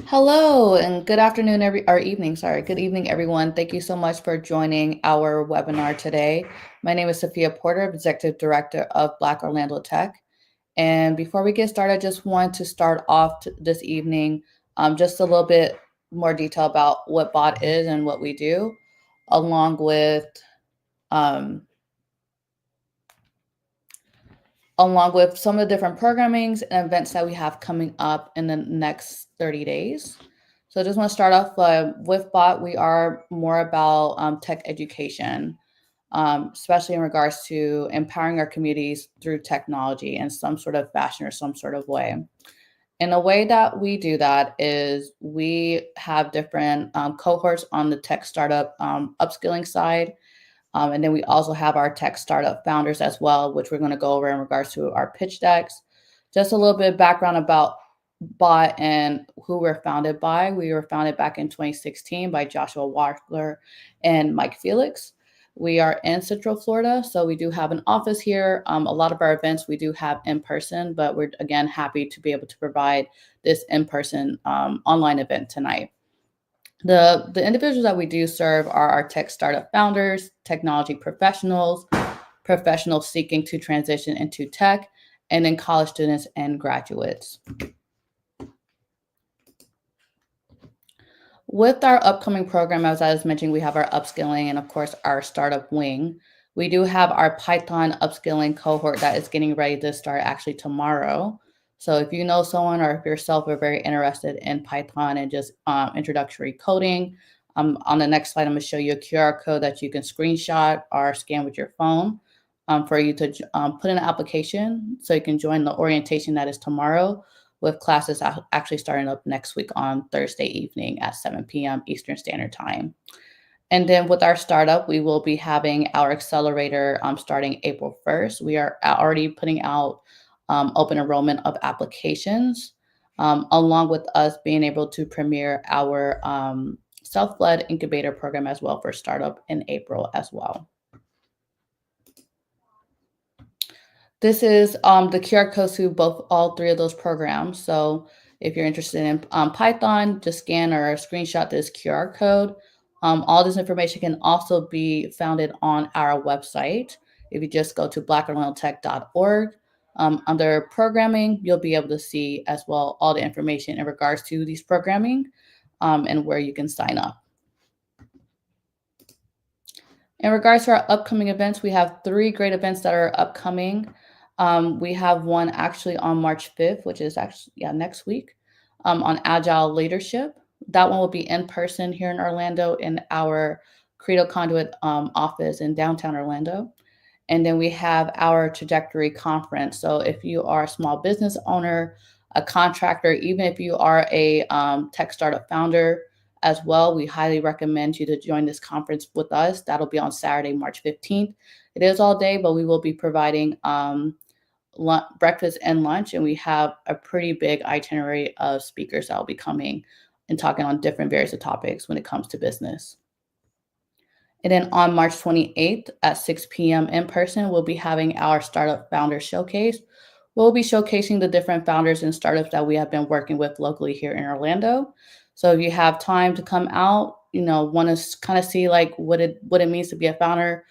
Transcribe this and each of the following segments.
Hello and good afternoon, or evening, sorry, good evening, everyone. Thank you so much for joining our webinar today. My name is Sophia Porter, Executive Director of Black Orlando Tech. And before we get started, I just want to start off this evening just a little bit more detail about what BOT is and what we do, along with um, some of the different programmings and events that we have coming up in the next 30 days. So I just want to start off with BOT. We are more about tech education, especially in regards to empowering our communities through technology in some sort of fashion or some sort of way. And the way that we do that is we have different cohorts on the tech startup upskilling side, and then we also have our tech startup founders as well, which we're going to go over in regards to our pitch decks. Just a little bit of background about BOT and who we're founded by. We were founded back in 2016 by Joshua Wackler and Mike Felix. We are in Central Florida, so we do have an office here. A lot of our events we do have in person, but we're again happy to be able to provide this in person online event tonight. The individuals that we do serve are our tech startup founders, technology professionals, professionals seeking to transition into tech, and then college students and graduates. With our upcoming program, as I was mentioning, we have our upskilling and, of course, our startup wing. We do have our Python upskilling cohort that is getting ready to start actually tomorrow. So if you know someone or if yourself are very interested in Python and just introductory coding, on the next slide, I'm going to show you a QR code that you can screenshot or scan with your phone for you to put in an application so you can join the orientation that is tomorrow, with classes actually starting up next week on Thursday evening at 7 p.m. Eastern Standard Time. And then with our startup, we will be having our accelerator starting April 1st. We are already putting out open enrollment of applications, along with us being able to premiere our self-led incubator program as well for startup in April as well. This is the QR code to all three of those programs. So if you're interested in Python, just scan or screenshot this QR code. All this information can also be founded on our website. If you just go to blackorlandotech.org, under programming, you'll be able to see as well all the information in regards to these programming and where you can sign up. In regards to our upcoming events, we have 3 great events that are upcoming. We have one actually on March 5th, which is actually next week, on agile leadership. That one will be in person here in Orlando in our Credo Conduit office in downtown Orlando. And then we have our trajectory conference. So if you are a small business owner, a contractor, even if you are a tech startup founder as well, we highly recommend you to join this conference with us. That'll be on Saturday, March 15th. It is all day, but we will be providing breakfast and lunch, and we have a pretty big itinerary of speakers that will be coming and talking on different various topics when it comes to business. And then on March 28th at 6 p.m. in person, we'll be having our Startup Founder Showcase. We'll be showcasing the different founders and startups that we have been working with locally here in Orlando. So if you have time to come out, want to kind of see like what it means to be a founder,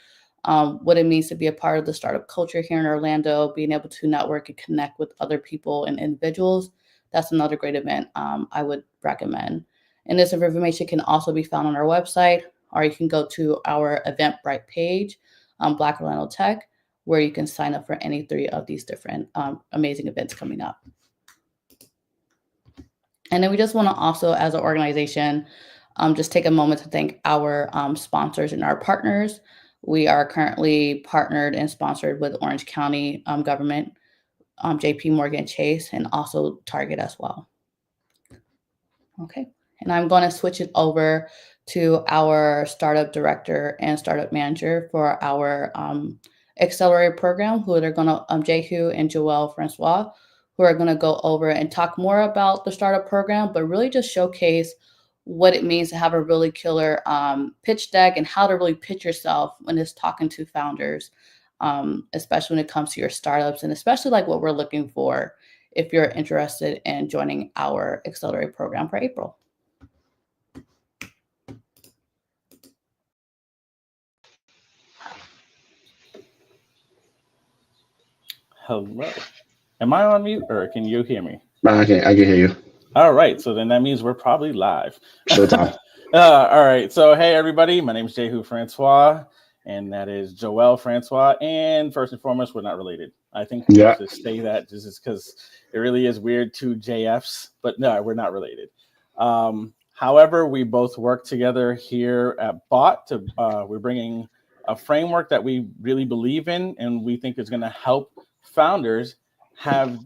what it means to be a part of the startup culture here in Orlando, being able to network and connect with other people and individuals, that's another great event I would recommend. And this information can also be found on our website, or you can go to our Eventbrite page, Black Orlando Tech, where you can sign up for any 3 of these different amazing events coming up. And then we just want to also, as an organization, just take a moment to thank our sponsors and our partners. We are currently partnered and sponsored with Orange County government, JP Morgan Chase, and also Target as well. Okay, and I'm going to switch it over to our startup director and startup manager for our accelerator program, who they're going to, Jehu and Joelle Francois, who are going to go over and talk more about the startup program, but really just showcase what it means to have a really killer pitch deck and how to really pitch yourself when it's talking to founders, especially when it comes to your startups, and especially like what we're looking for if you're interested in joining our accelerator program for April. Hello. Am I on mute or can you hear me? I can hear you. All right. So then that means we're probably live. Showtime. All right. So, hey, everybody. My name is Jehu Francois, and that is Joel Francois. And first and foremost, we're not related. I think we Yeah. should say that just because it really is weird, two JFs, but no, we're not related. However, we both work together here at BOT. We're bringing a framework that we really believe in, and we think is going to help founders have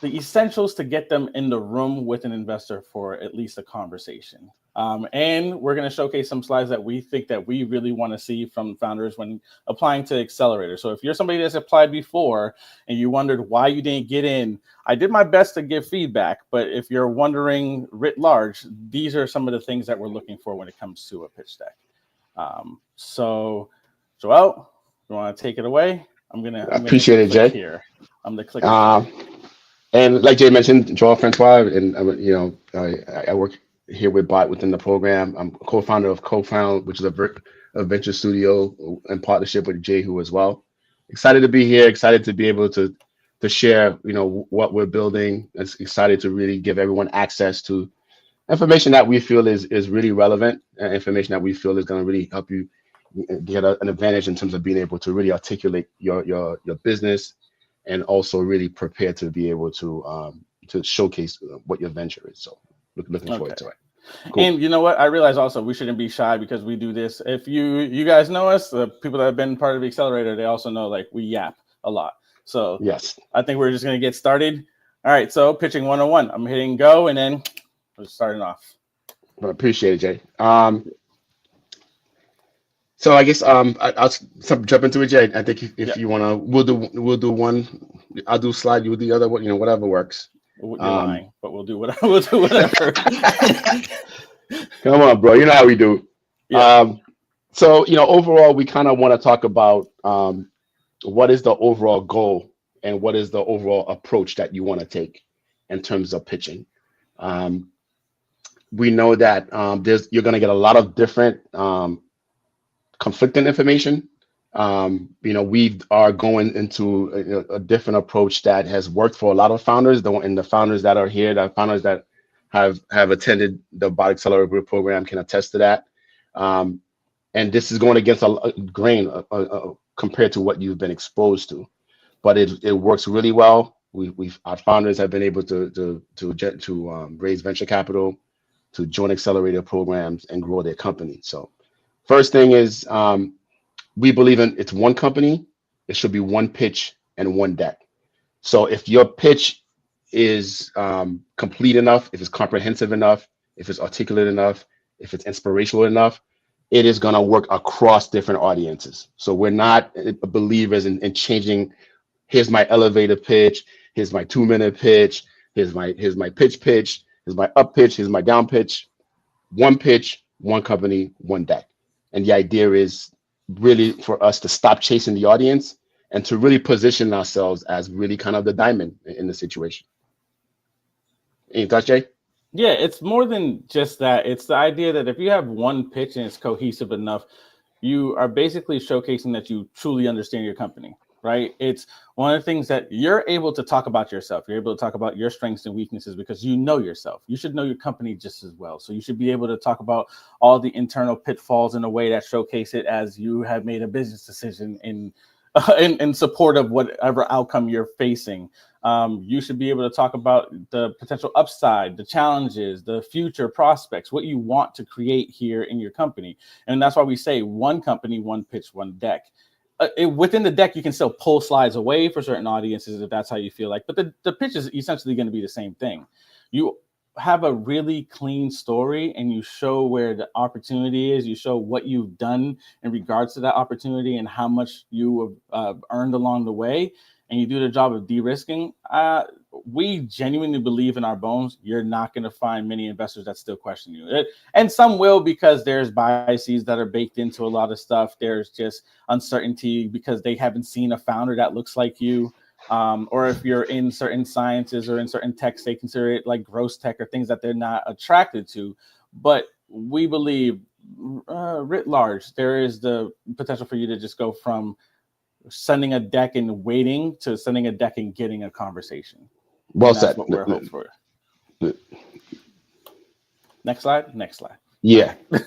the essentials to get them in the room with an investor for at least a conversation. And we're going to showcase some slides that we think that we really want to see from founders when applying to Accelerator. So if you're somebody that's applied before and you wondered why you didn't get in, I did my best to give feedback. But if you're wondering writ large, these are some of the things that we're looking for when it comes to a pitch deck. So, Joel, you want to take it away? I'm gonna Appreciate it, click Jay. here. I'm the clicker today. And like Jay mentioned, Joel Francois, and I work here with BOT within the program. I'm co-founder of Co-Found, which is a venture studio in partnership with Jehu as well. Excited to be here. Excited to be able to share, what we're building. Excited to really give everyone access to information that we feel is really relevant, information that we feel is going to really help you get an advantage in terms of being able to really articulate your business, and also really prepare to be able to showcase what your venture is. So looking forward to it. Cool. And you know what? I realize also we shouldn't be shy because we do this. If you guys know us, the people that have been part of the Accelerator, they also know like we yap a lot. So yes, I think we're just going to get started. All right. So pitching 101. I'm hitting go and then we're starting off. I appreciate it, Jay. So I guess I'll jump into it, Jay. I think if you wanna, we'll do one. I'll do slide. You do the other one. Whatever works. You're lying, but we'll do whatever. We'll do whatever. Come on, bro. You know how we do. Yeah. So overall, we kind of want to talk about what is the overall goal and what is the overall approach that you want to take in terms of pitching. We know that you're going to get a lot of different conflicting information. We are going into a different approach that has worked for a lot of founders. The founders that are here, the founders that have attended the BOT Accelerator program can attest to that. And this is going against a grain compared to what you've been exposed to, but it works really well. Our founders have been able to raise venture capital, to join accelerator programs and grow their company. So first thing is, we believe in it's one company. It should be one pitch and one deck. So if your pitch is complete enough, if it's comprehensive enough, if it's articulate enough, if it's inspirational enough, it is going to work across different audiences. So we're not believers in changing. Here's my elevator pitch. Here's my 2-minute pitch. Here's my pitch. Here's my up pitch. Here's my down pitch. One pitch, one company, one deck. And the idea is really for us to stop chasing the audience and to really position ourselves as really kind of the diamond in the situation. Any thoughts, Jay? Yeah, it's more than just that. It's the idea that if you have one pitch and it's cohesive enough, you are basically showcasing that you truly understand your company, right? It's one of the things that you're able to talk about yourself. You're able to talk about your strengths and weaknesses because you know yourself. You should know your company just as well. So you should be able to talk about all the internal pitfalls in a way that showcase it as you have made a business decision in support of whatever outcome you're facing. You should be able to talk about the potential upside, the challenges, the future prospects, what you want to create here in your company. And that's why we say one company, one pitch, one deck. Within the deck, you can still pull slides away for certain audiences if that's how you feel like. But the pitch is essentially going to be the same thing. You have a really clean story and you show where the opportunity is. You show what you've done in regards to that opportunity and how much you have earned along the way. And you do the job of de-risking. We genuinely believe in our bones. You're not going to find many investors that still question you. And some will because there's biases that are baked into a lot of stuff. There's just uncertainty because they haven't seen a founder that looks like you. or if you're in certain sciences or in certain techs, they consider it like gross tech or things that they're not attracted to. But we believe, writ large, there is the potential for you to just go from sending a deck and waiting to sending a deck and getting a conversation. Well And that's said. what we're hoping for. Next slide. Next slide. Yeah. Right.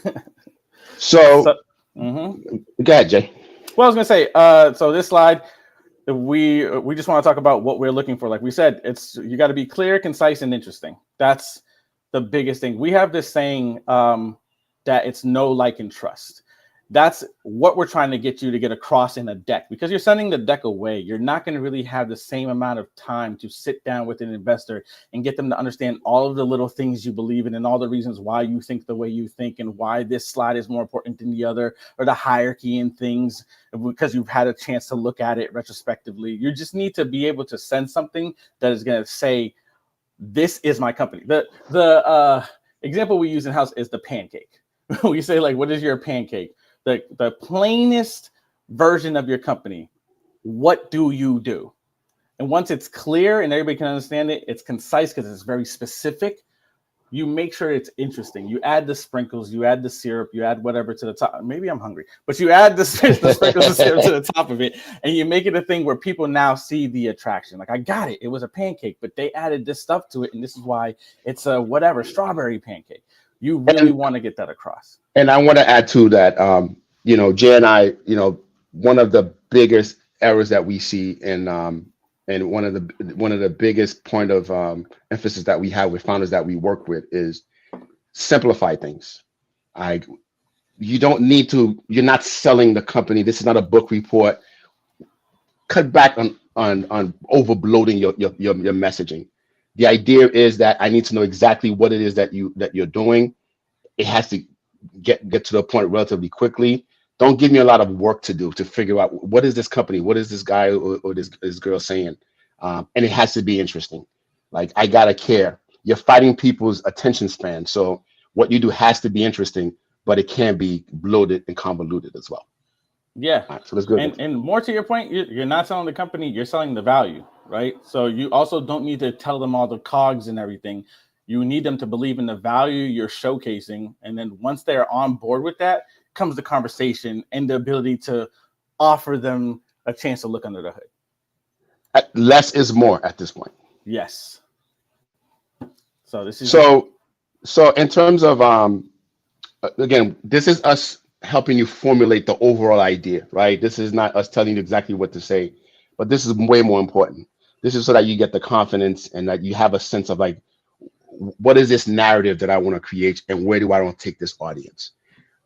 So go ahead, Jay. Well, I was gonna say, so this slide, we just want to talk about what we're looking for. Like we said, you got to be clear, concise, and interesting. That's the biggest thing. We have this saying that it's know, like, and trust. That's what we're trying to get you to get across in a deck, because you're sending the deck away. You're not going to really have the same amount of time to sit down with an investor and get them to understand all of the little things you believe in and all the reasons why you think the way you think and why this slide is more important than the other, or the hierarchy in things, because you've had a chance to look at it retrospectively. You just need to be able to send something that is going to say, this is my company. The example we use in house is the pancake. We say, like, what is your pancake? The plainest version of your company. What do you do? And once it's clear and everybody can understand it, it's concise because it's very specific. You make sure it's interesting. You add the sprinkles, you add the syrup, you add whatever to the top. Maybe I'm hungry, but you add the sprinkles and syrup to the top of it, and you make it a thing where people now see the attraction. Like, I got it. It was a pancake, but they added this stuff to it, and this is why it's a whatever strawberry pancake. You really want to get that across. And I want to add to that, Jay and I, one of the biggest errors that we see and one of the biggest point of emphasis that we have with founders that we work with is simplify things. You don't need to. You're not selling the company. This is not a book report. Cut back on overbloating your messaging. The idea is that I need to know exactly what it is that you're doing. It has to get to the point relatively quickly. Don't give me a lot of work to do to figure out what is this company, what is this guy or this girl saying, and it has to be interesting. Like, I gotta care. You're fighting people's attention span, so what you do has to be interesting, but it can be bloated and convoluted as well. Yeah. Right, so that's good. And more to your point, you're not selling the company, you're selling the value, right? So you also don't need to tell them all the cogs and everything. You need them to believe in the value you're showcasing. And then once they're on board with that, comes the conversation and the ability to offer them a chance to look under the hood. Less is more at this point. Yes. So this is so in terms of again, this is us helping you formulate the overall idea, right? This is not us telling you exactly what to say, but this is way more important. This is so that you get the confidence and that you have a sense of, like, what is this narrative that I want to create and where do I want to take this audience?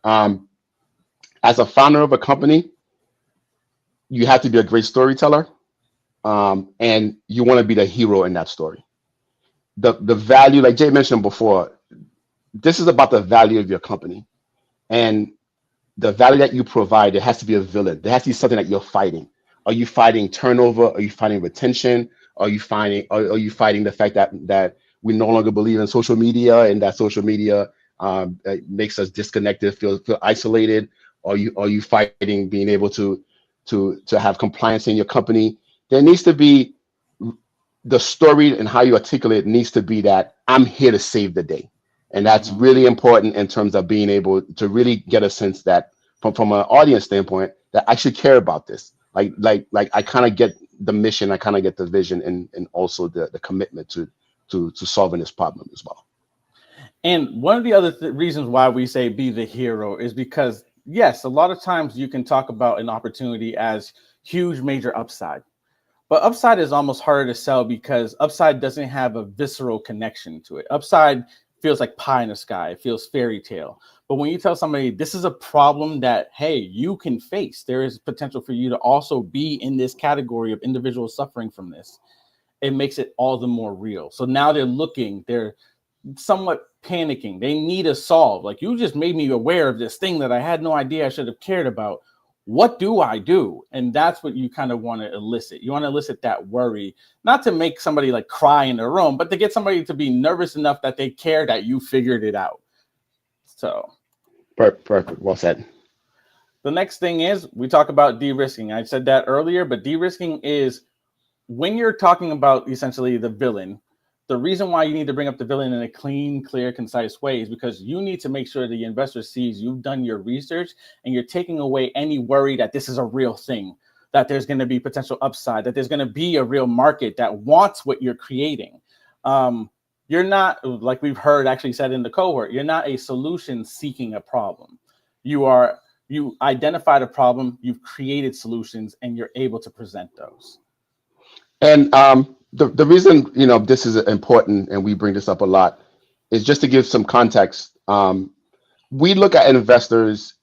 As a founder of a company, you have to be a great storyteller, and you want to be the hero in that story. The value, like Jay mentioned before, this is about the value of your company, and the value that you provide. There has to be a villain. There has to be something that you're fighting. Are you fighting turnover? Are you fighting retention? Are you fighting the fact that we no longer believe in social media and that social media makes us disconnected, feel isolated? Are you fighting being able to have compliance in your company? There needs to be the story, and how you articulate needs to be that I'm here to save the day. And that's really important in terms of being able to really get a sense that from an audience standpoint, that I should care about this. Like I kind of get the mission, I kind of get the vision, and also the commitment to solving this problem as well. And one of the other reasons why we say be the hero is because, yes, a lot of times you can talk about an opportunity as huge, major upside. But upside is almost harder to sell because upside doesn't have a visceral connection to it. Upside feels like pie in the sky. It feels fairy tale. But when you tell somebody this is a problem that, hey, you can face, there is potential for you to also be in this category of individuals suffering from this, it makes it all the more real. So now they're somewhat panicking. They need a solve. Like, you just made me aware of this thing that I had no idea I should have cared about. What do I do? And that's what you kind of want to elicit. You want to elicit that worry, not to make somebody like cry in the room, but to get somebody to be nervous enough that they care that you figured it out. So perfect. Well said. The next thing is we talk about de-risking. I said that earlier, but de-risking is when you're talking about essentially the villain, the reason why you need to bring up the villain in a clean, clear, concise way is because you need to make sure the investor sees you've done your research and you're taking away any worry that this is a real thing, that there's going to be potential upside, that there's going to be a real market that wants what you're creating. You're not, like we've heard actually said in the cohort, you're not a solution seeking a problem. You identified a problem, you've created solutions, and you're able to present those. And the reason this is important, and we bring this up a lot, is just to give some context. We look at investors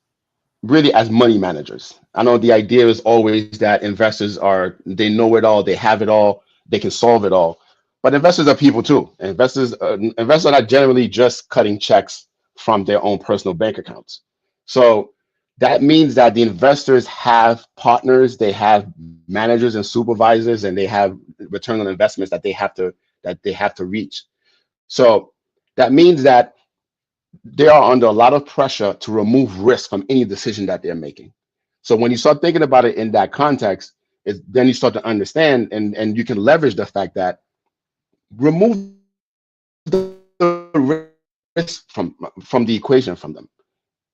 really as money managers. I know the idea is always that investors they know it all, they have it all, they can solve it all. But investors are people too. Investors are not generally just cutting checks from their own personal bank accounts. So that means that the investors have partners, they have managers and supervisors, and they have return on investments that they have to reach. So that means that they are under a lot of pressure to remove risk from any decision that they're making. So when you start thinking about it in that context, then you start to understand, and you can leverage the fact that remove the risk from the equation from them.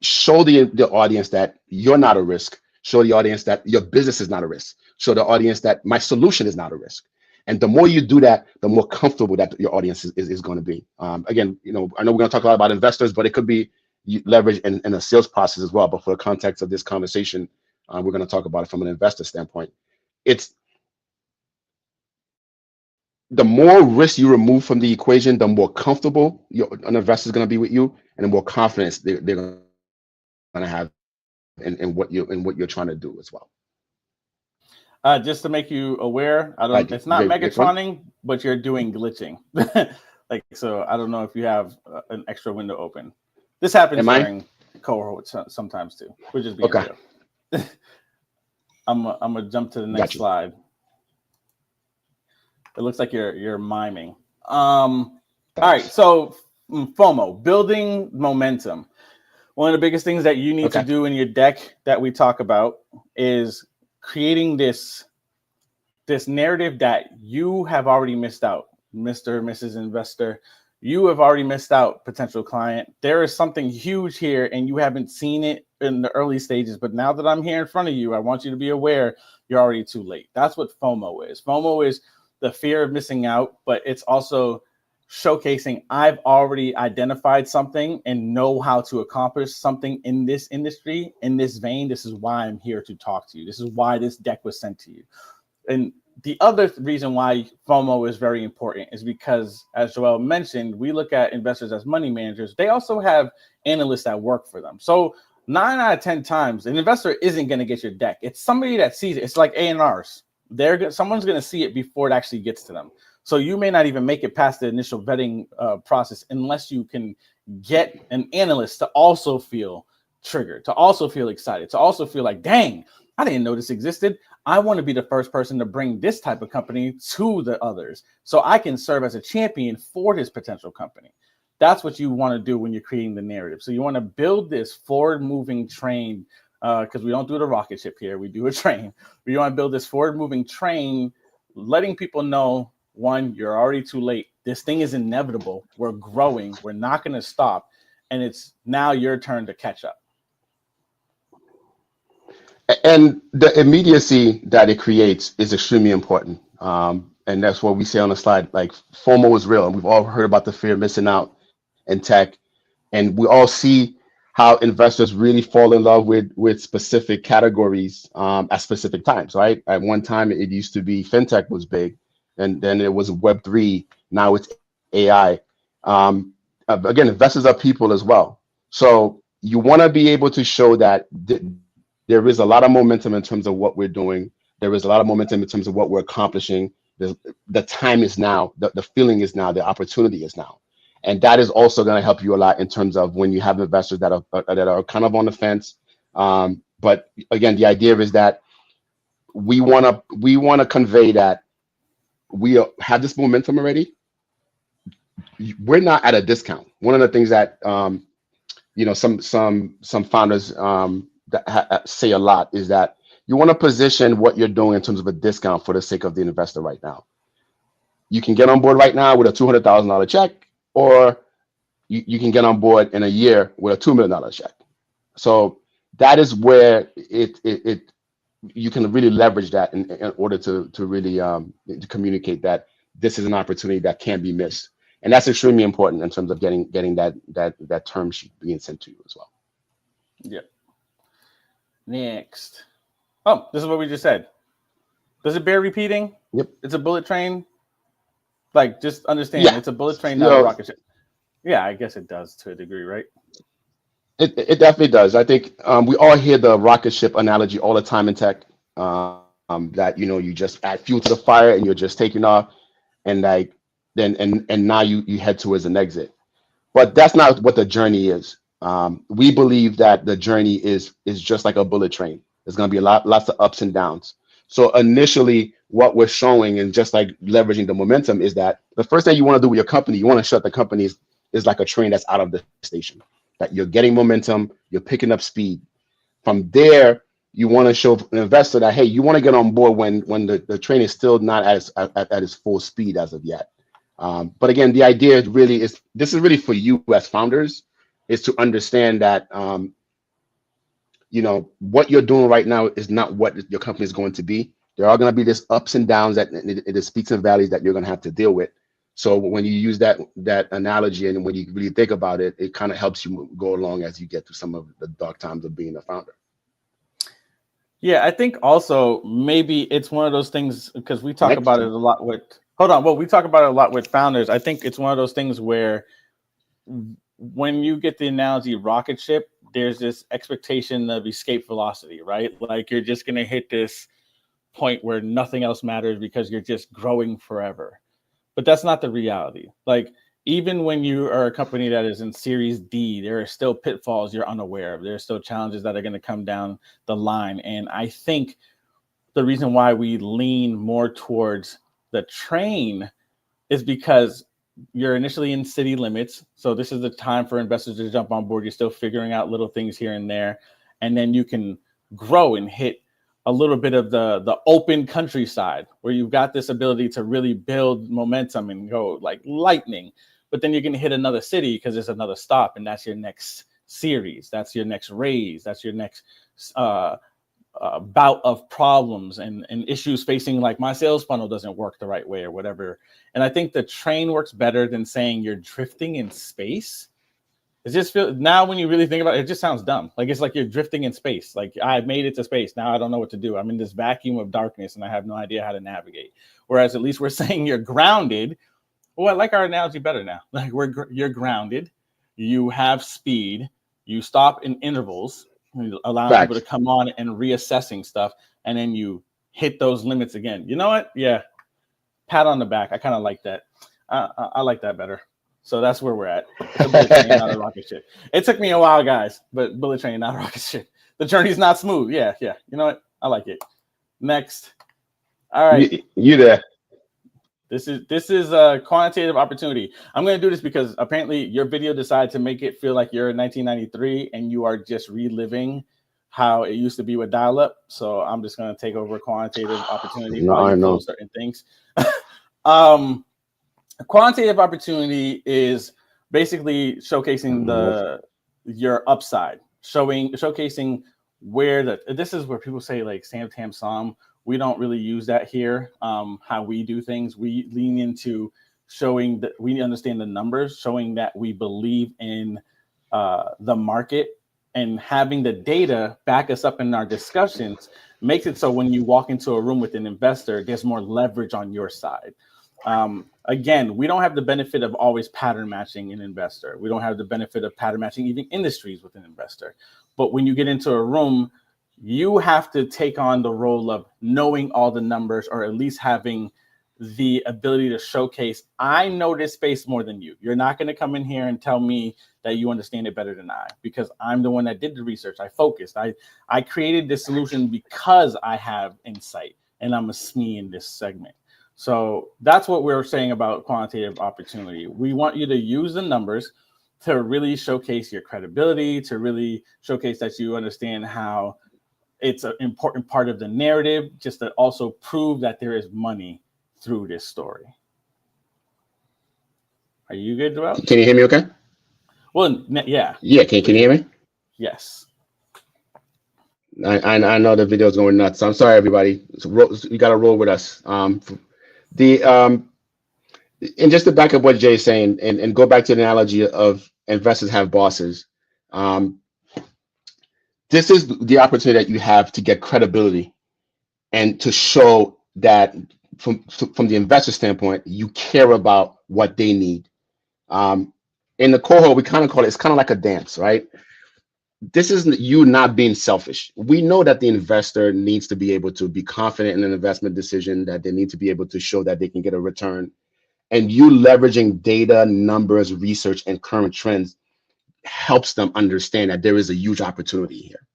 Show the audience that you're not a risk. Show the audience that your business is not a risk. Show the audience that my solution is not a risk. And the more you do that, the more comfortable that your audience is going to be. Again, I know we're going to talk a lot about investors, but it could be leverage in a sales process as well. But for the context of this conversation, we're going to talk about it from an investor standpoint. It's the more risk you remove from the equation, the more comfortable an investor is going to be with you, and the more confidence they're going to have in what you're trying to do as well. Just to make you aware, it's not Megatroning, but you're doing glitching. So I don't know if you have an extra window open. This happens during cohorts sometimes too. We're just being real. I'm gonna jump to the next slide. It looks like you're miming. All right, so FOMO, building momentum. One of the biggest things that you need to do in your deck that we talk about is creating this narrative that you have already missed out, Mr. or Mrs. Investor. You have already missed out, potential client. There is something huge here and you haven't seen it in the early stages, but now that I'm here in front of you, I want you to be aware you're already too late. That's what FOMO is. FOMO is the fear of missing out, but it's also showcasing I've already identified something and know how to accomplish something in this industry, in this vein. This is why I'm here to talk to you. This is why this deck was sent to you. And the other reason why FOMO is very important is because, as Joel mentioned, we look at investors as money managers. They also have analysts that work for them. So 9 out of 10 times, an investor isn't going to get your deck. It's somebody that sees it. It's like A&Rs. Someone's going to see it before it actually gets to them. So you may not even make it past the initial vetting process unless you can get an analyst to also feel triggered, to also feel excited, to also feel like, dang, I didn't know this existed. I want to be the first person to bring this type of company to the others so I can serve as a champion for this potential company. That's what you want to do when you're creating the narrative. So you want to build this forward-moving train, because we don't do the rocket ship here. We do a train. We want to build this forward-moving train, letting people know, one, you're already too late. This thing is inevitable. We're growing. We're not going to stop. And it's now your turn to catch up. And the immediacy that it creates is extremely important. And that's what we say on the slide, like FOMO is real. And we've all heard about the fear of missing out in tech. And we all see how investors really fall in love with specific categories at specific times, right? At one time, it used to be fintech was big, and then it was Web3. Now it's AI. Again, investors are people as well. So you want to be able to show that there is a lot of momentum in terms of what we're doing. There is a lot of momentum in terms of what we're accomplishing. The time is now. The feeling is now. The opportunity is now. And that is also going to help you a lot in terms of when you have investors that are kind of on the fence. But again, the idea is that we want to convey that we have this momentum already. We're not at a discount. One of the things that some founders say a lot is that you want to position what you're doing in terms of a discount for the sake of the investor right now. You can get on board right now with a $200,000 check, or you can get on board in a year with a $2 million check. So that is where you can really leverage that in order to really to communicate that this is an opportunity that can't be missed. And that's extremely important in terms of getting that term sheet being sent to you as well. Yep. Next. Oh, this is what we just said. Does it bear repeating? Yep. It's a bullet train. Like, just understand, Yeah. it's a bullet train, not a rocket ship. Yeah, I guess it does to a degree, right? It definitely does. I think we all hear the rocket ship analogy all the time in tech. That you just add fuel to the fire and you're just taking off, and like then now you head towards an exit. But that's not what the journey is. We believe that the journey is just like a bullet train. There's going to be lots of ups and downs. So initially, what we're showing and just like leveraging the momentum is that the first thing you want to do with your company, you want to shut the company is like a train that's out of the station. That you're getting momentum, you're picking up speed. From there, you want to show an investor that, hey, you want to get on board when the train is still not at its full speed as of yet. But again, the idea really is, this is really for you as founders, is to understand that what you're doing right now is not what your company is going to be. There are going to be this ups and downs, that it is peaks and valleys that you're going to have to deal with. So when you use that analogy and when you really think about it, it kind of helps you go along as you get through some of the dark times of being a founder. Yeah, I think also maybe it's one of those things, because we talk about it a lot with, we talk about it a lot with founders. I think it's one of those things where when you get the analogy rocket ship, there's this expectation of escape velocity, right? Like you're just going to hit this point where nothing else matters because you're just growing forever. But that's not the reality. Like, even when you are a company that is in Series D, there are still pitfalls you're unaware of. There are still challenges that are going to come down the line. And I think the reason why we lean more towards the train is because you're initially in city limits. So this is the time for investors to jump on board. You're still figuring out little things here and there. And then you can grow and hit a little bit of the open countryside where you've got this ability to really build momentum and go like lightning. But then you're going to hit another city because there's another stop, and that's your next series. That's your next raise. That's your next bout of problems and issues facing, like my sales funnel doesn't work the right way or whatever. And I think the train works better than saying you're drifting in space. It just feels, now when you really think about it, it just sounds dumb. Like it's like you're drifting in space. Like I made it to space. Now I don't know what to do. I'm in this vacuum of darkness and I have no idea how to navigate. Whereas at least we're saying you're grounded. Well, I like our analogy better now. Like you're grounded. You have speed. You stop in intervals, allowing people to come on and reassessing stuff. And then you hit those limits again. You know what? Yeah. Pat on the back. I kind of like that. I like that better. So that's where we're at. It's a bullet train, not a rocket ship. It took me a while, guys, but bullet train, not a rocket ship. The journey's not smooth. Yeah. You know what? I like it. Next. All right. You there. This is a quantitative opportunity. I'm going to do this because apparently your video decided to make it feel like you're in 1993 and you are just reliving how it used to be with dial-up. So I'm just going to take over quantitative opportunity while you close certain things. A quantitative opportunity is basically showcasing your upside, showcasing where this is where people say like Sam Tam Sam. We don't really use that here. How we do things, we lean into showing that we understand the numbers, showing that we believe in the market, and having the data back us up in our discussions makes it so when you walk into a room with an investor, there's more leverage on your side. Again, we don't have the benefit of always pattern matching an investor. We don't have the benefit of pattern matching even industries with an investor. But when you get into a room, you have to take on the role of knowing all the numbers, or at least having the ability to showcase, I know this space more than you. You're not going to come in here and tell me that you understand it better than I, because I'm the one that did the research. I focused. I created this solution because I have insight, and I'm a SME in this segment. So that's what we're saying about quantitative opportunity. We want you to use the numbers to really showcase your credibility, to really showcase that you understand how It's an important part of the narrative, just to also prove that there is money through this story. Are you good, Joel? Can you hear me okay? Well, yeah. Yeah, can you hear me? Yes. I know the video's going nuts. So I'm sorry, everybody. You got to roll with us. The and just to back up what Jay's saying, and go back to the analogy of investors have bosses. Um, this is the opportunity that you have to get credibility and to show that from the investor standpoint, you care about what they need. Um, in the cohort, we kind of call it's kind of like a dance, right? This is you not being selfish. We know that the investor needs to be able to be confident in an investment decision, that they need to be able to show that they can get a return. And you leveraging data, numbers, research, and current trends helps them understand that there is a huge opportunity here.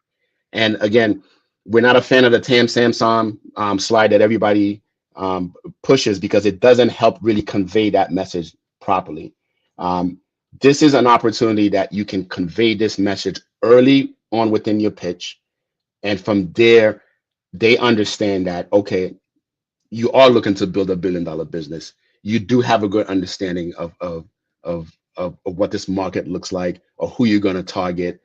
And again, we're not a fan of the Tam Samsung slide that everybody pushes because it doesn't help really convey that message properly. Um, this is an opportunity that you can convey this message early on within your pitch. And from there, they understand that, okay, you are looking to build $1 billion business. You do have a good understanding of what this market looks like or who you're going to target.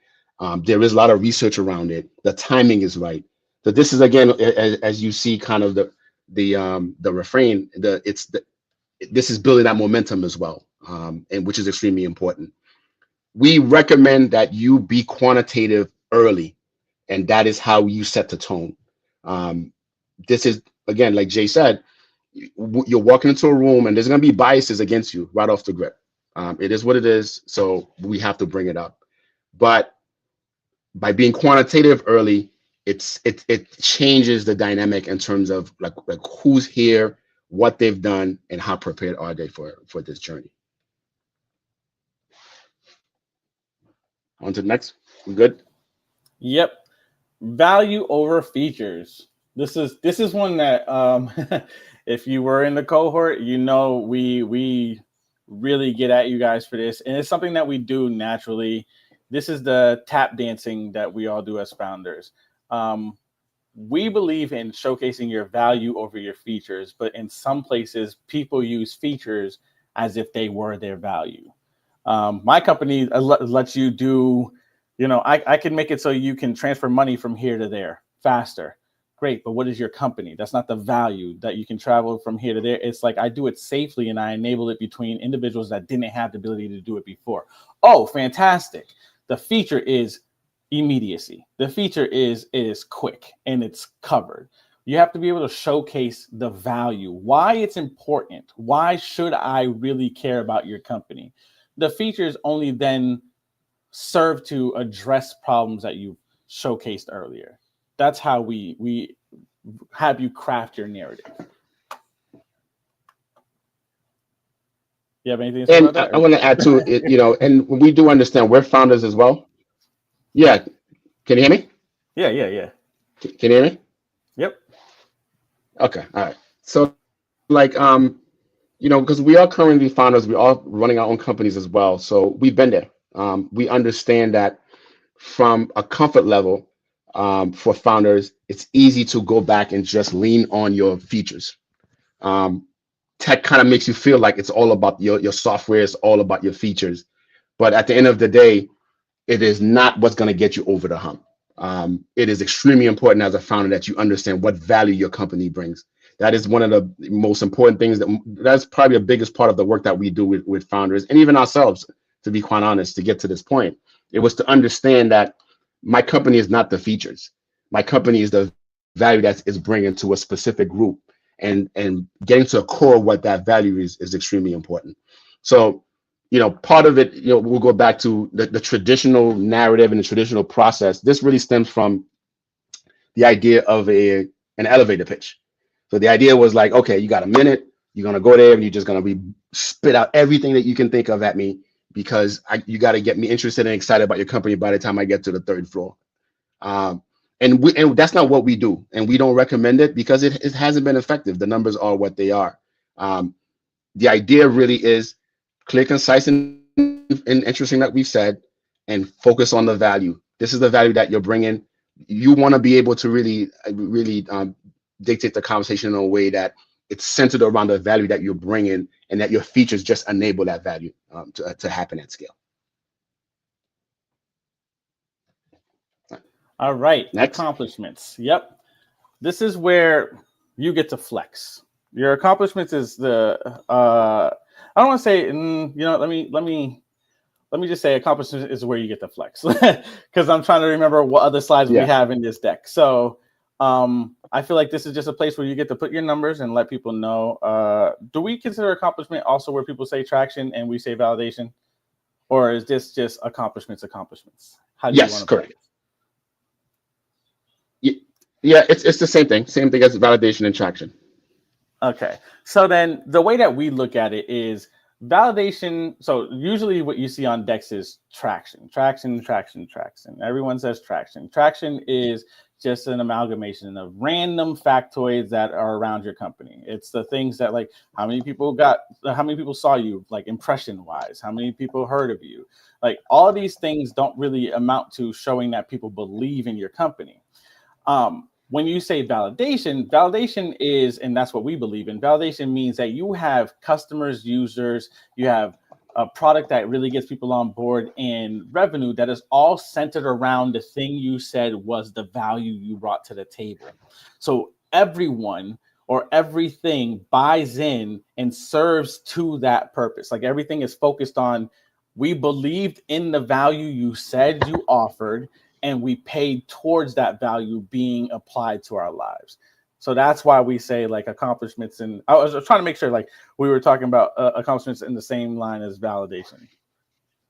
There is a lot of research around it. The timing is right. So this is again, as you see, kind of the refrain. This is building that momentum as well, and which is extremely important. We recommend that you be quantitative early, and that is how you set the tone. This is again, like Jay said, you're walking into a room and there's going to be biases against you right off the grip. It is what it is, so we have to bring it up. But by being quantitative early, it changes the dynamic in terms of like who's here, what they've done, and how prepared are they for this journey. On to the next. We good? Yep. Value over features. This is one that if you were in the cohort, you know we really get at you guys for this, and it's something that we do naturally. This is the tap dancing that we all do as founders. We believe in showcasing your value over your features, but in some places, people use features as if they were their value. My company lets you do, I can make it so you can transfer money from here to there faster. Great, but what is your company? That's not the value that you can travel from here to there. It's like I do it safely and I enable it between individuals that didn't have the ability to do it before. Oh, fantastic. The feature is immediacy. The feature is quick and it's covered. You have to be able to showcase the value, why it's important. Why should I really care about your company? The features only then serve to address problems that you showcased earlier. That's how we have you craft your narrative. You have anything to say And about that? I want to add to it, and we do understand we're founders as well. Yeah. Can you hear me? Yeah. Can you hear me? Yep. Okay. All right. So like, because we are currently founders, we are running our own companies as well. So we've been there. We understand that from a comfort level, for founders, it's easy to go back and just lean on your features. Tech kind of makes you feel like it's all about your software, it's all about your features. But at the end of the day, it is not what's going to get you over the hump. It is extremely important as a founder that you understand what value your company brings. That is one of the most important things. That's probably the biggest part of the work that we do with founders and even ourselves, to be quite honest, to get to this point. It was to understand that my company is not the features. My company is the value that is bringing to a specific group, and getting to a core of what that value is extremely important. So, part of it, we'll go back to the traditional narrative and the traditional process. This really stems from the idea of an elevator pitch. So the idea was like, okay, you got a minute, you're gonna go there and you're just gonna be spit out everything that you can think of at me because you got to get me interested and excited about your company by the time I get to the third floor. And that's not what we do, and we don't recommend it because it hasn't been effective. The numbers are what they are. The idea really is clear, concise, and interesting, that we've said, and focus on the value. This is the value that you're bringing. you want to be able to really dictate the conversation in a way that it's centered around the value that you're bringing, and that your features just enable that value to happen at scale. All right, Next. accomplishments. Yep, this is where you get to flex. Your accomplishments is the I don't want to say let me just say accomplishments is where you get to flex, because I'm trying to remember what other slides we have in this deck. So I feel like this is just a place where you get to put your numbers and let people know. Do we consider accomplishment also where people say traction and we say validation, or is this just accomplishments? How do you want to Correct. play it? Yeah, it's the same thing as validation and traction. Okay, so then the way that we look at it is validation. So usually what you see on decks is traction. Everyone says traction. Traction is just an amalgamation of random factoids that are around your company. It's the things that, like, how many people saw you, like, impression wise, how many people heard of you, like, all of these things don't really amount to showing that people believe in your company. When you say validation is, and that's what we believe in, validation means that you have customers, users, you have a product that really gets people on board, and revenue that is all centered around the thing you said was the value you brought to the table. So everyone or everything buys in and serves to that purpose. Like, everything is focused on, we believed in the value you said you offered, and we paid towards that value being applied to our lives. So that's why we say, like, accomplishments. And I was trying to make sure, like, we were talking about accomplishments in the same line as validation.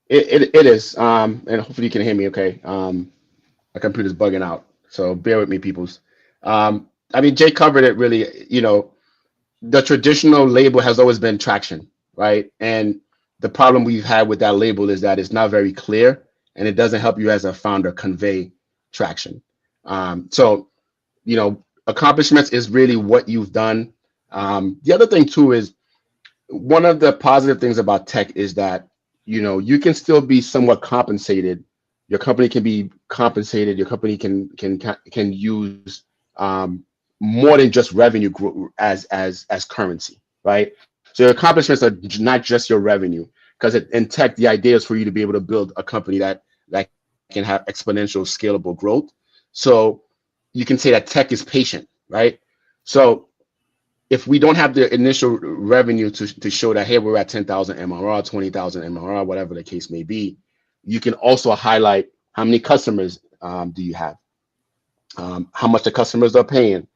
It is, and hopefully you can hear me okay. My computer's bugging out, so bear with me, peoples. I mean, Jay covered it really. The traditional label has always been traction, right? And the problem we've had with that label is that it's not very clear, and it doesn't help you as a founder convey traction. So, accomplishments is really what you've done. The other thing too is, one of the positive things about tech is that, you can still be somewhat compensated. Your company can be compensated. Your company can use more than just revenue as currency, right? So your accomplishments are not just your revenue, because in tech, the idea is for you to be able to build a company that can have exponential scalable growth. So you can say that tech is patient, right? So if we don't have the initial revenue to show that, hey, we're at 10,000 MRR, 20,000 MRR, whatever the case may be, you can also highlight how many customers do you have, how much the customers are paying,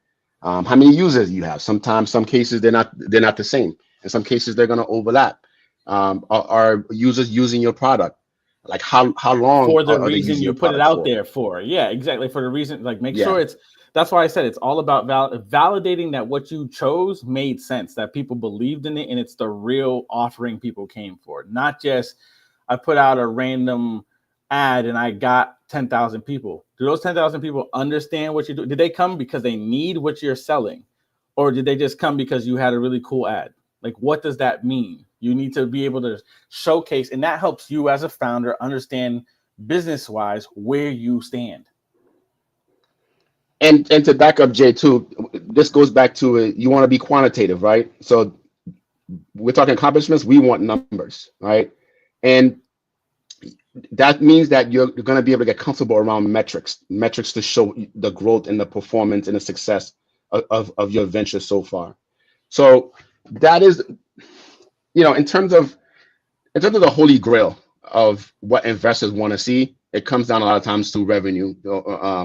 how many users you have. Sometimes, some cases, they're not the same. In some cases, they're going to overlap. Are users using your product? Like, how long For the are they reason using you your put it product out for? there for. Yeah, exactly. For the reason, like, make Yeah. sure that's why I said it's all about validating that what you chose made sense, that people believed in it, and it's the real offering people came for. Not just, I put out a random ad and I got 10,000 people. Do those 10,000 people understand what you do? Did they come because they need what you're selling? Or did they just come because you had a really cool ad? Like, what does that mean? You need to be able to showcase, and that helps you as a founder understand business-wise where you stand. And to back up Jay too, this goes back to you want to be quantitative, right? So we're talking accomplishments. We want numbers, right? And that means that you're going to be able to get comfortable around metrics to show the growth and the performance and the success of your venture so far. So that is, in terms of the holy grail of what investors want to see, it comes down a lot of times to revenue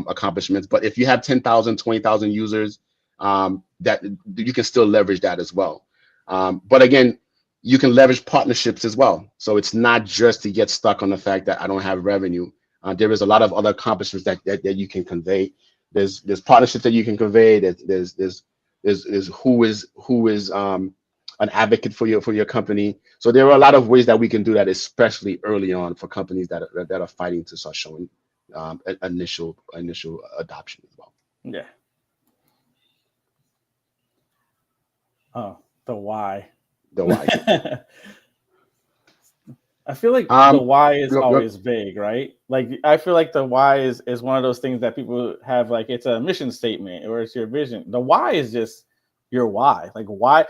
accomplishments. But if you have 10,000, 20,000 users, that you can still leverage that as well. But again, you can leverage partnerships as well. So it's not just to get stuck on the fact that I don't have revenue. There is a lot of other accomplishments that you can convey. There's partnerships that you can convey. There's who is an advocate for your company. So there are a lot of ways that we can do that, especially early on for companies that are fighting to start showing initial adoption as well. Yeah. Oh, the why. The why. I feel like the Um, why is look, look, always vague, right? Like I feel like the why is one of those things that people have like it's a mission statement or it's your vision. The why is just your why. Like why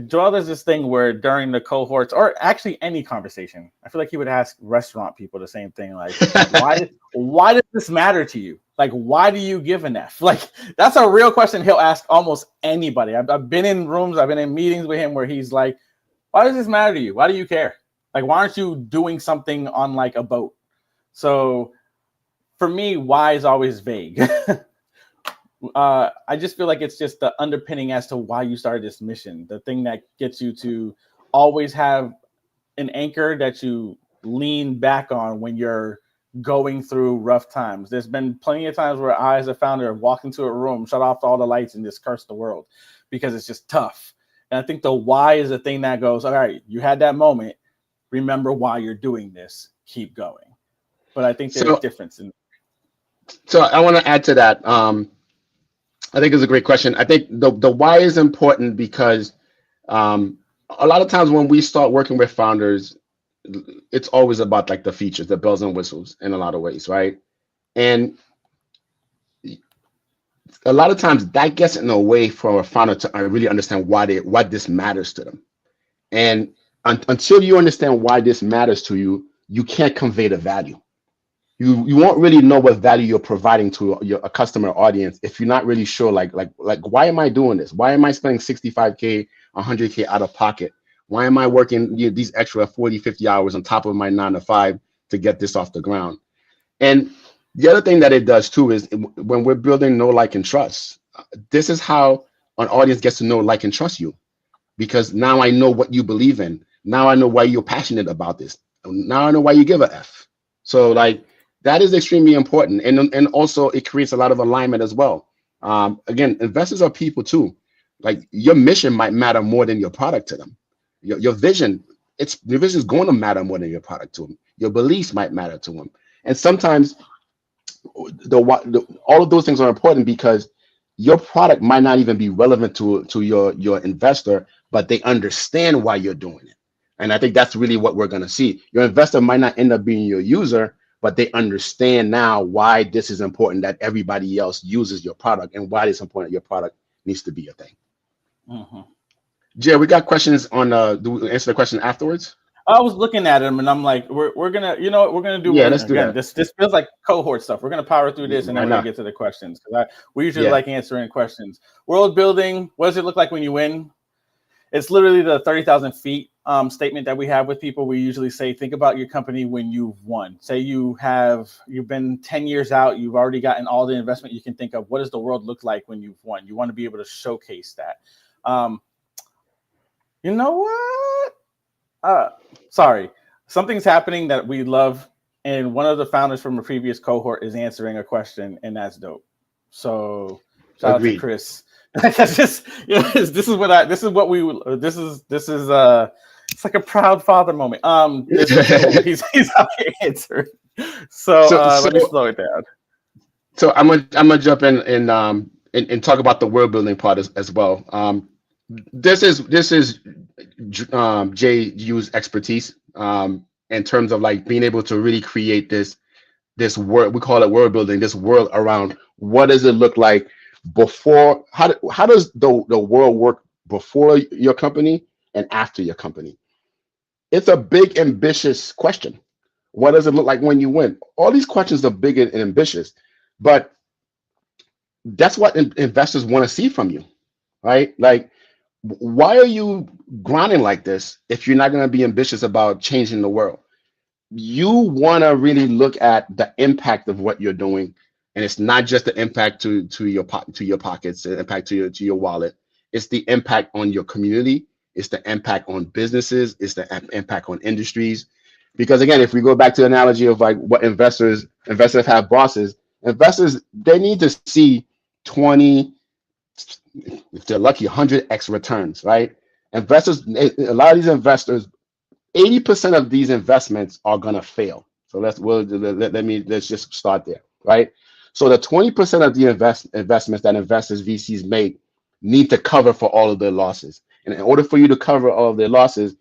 Joel does this thing where during the cohorts or actually any conversation, I feel like he would ask restaurant people the same thing. Like, why does this matter to you? Like, why do you give an F? Like, that's a real question he'll ask almost anybody. I've been in rooms, I've been in meetings with him where he's like, why does this matter to you? Why do you care? Like, why aren't you doing something on like a boat? So for me, why is always vague. I just feel like it's just the underpinning as to why you started this mission, the thing that gets you to always have an anchor that you lean back on when you're going through rough times. There's been plenty of times where I, as a founder, have walked into a room, shut off all the lights, and just cursed the world because it's just tough. And I think the why is the thing that goes, all right, you had that moment. Remember why you're doing this. Keep going. But I think there's so difference in. so I want to add to that. I think it's a great question. I think the why is important because um, a lot of times when we start working with founders, it's always about like the features, the bells and whistles in a lot of ways, right? And a lot of times that gets in the way for a founder to really understand why this matters to them. And until you understand why this matters to you, you can't convey the value. You won't really know what value you're providing to a customer audience if you're not really sure like why am I doing this? Why am I spending 65K, 100K out of pocket? Why am I working these extra 40, 50 hours on top of my 9 to 5 to get this off the ground? And the other thing that it does too is when we're building know, like, and trust, this is how an audience gets to know, like, and trust you, because now I know what you believe in. Now I know why you're passionate about this. Now I know why you give a F. So like that is extremely important. And also it creates a lot of alignment as well. Again, investors are people too. Like your mission might matter more than your product to them. Your vision, your vision is going to matter more than your product to them. Your beliefs might matter to them. And sometimes all of those things are important because your product might not even be relevant to your investor, but they understand why you're doing it. And I think that's really what we're going to see. Your investor might not end up being your user, but they understand now why this is important, that everybody else uses your product, and why it's important that your product needs to be a thing. Mm-hmm. Jay, we got questions on do we answer the question afterwards? I was looking at him and I'm like, we're gonna, you know what, we're gonna do. Yeah, let's do Again, that. this feels like cohort stuff. We're gonna power through this and then Why we're gonna not? get to the questions because we usually Yeah. like answering questions. World building. What does it look like when you win? It's literally the 30,000 feet statement that we have with people. We usually say, think about your company when you've won. Say you've been 10 years out. You've already gotten all the investment you can think of. What does the world look like when you've won? You want to be able to showcase that. You know what? Sorry. Something's happening that we love. And one of the founders from a previous cohort is answering a question, and that's dope. So shout Agreed. out to Chris. That's just, you know, it's like a proud father moment. This is cool. He's out here answering. So, let me slow it down. So I'm gonna jump in and talk about the world building part as well. This is Jay Yu's expertise in terms of like being able to really create this world. We call it world building. This world around what does it look like before? How does the world work before your company and after your company? It's a big ambitious question. What does it look like when you win? All these questions are big and ambitious, but that's what investors want to see from you, right? Like, why are you grinding like this if you're not going to be ambitious about changing the world? You want to really look at the impact of what you're doing, and it's not just the impact to your pockets, the impact to your wallet. It's the impact on your community. It's the impact on businesses. It's the impact on industries. Because again, if we go back to the analogy of like what investors have bosses, investors, they need to see 20, if they're lucky, 100x returns, right? Investors, a lot of these investors, 80% of these investments are gonna fail. So let's just start there, right? So the 20% of the investments that investors, VCs make need to cover for all of their losses. And in order for you to cover all of their losses,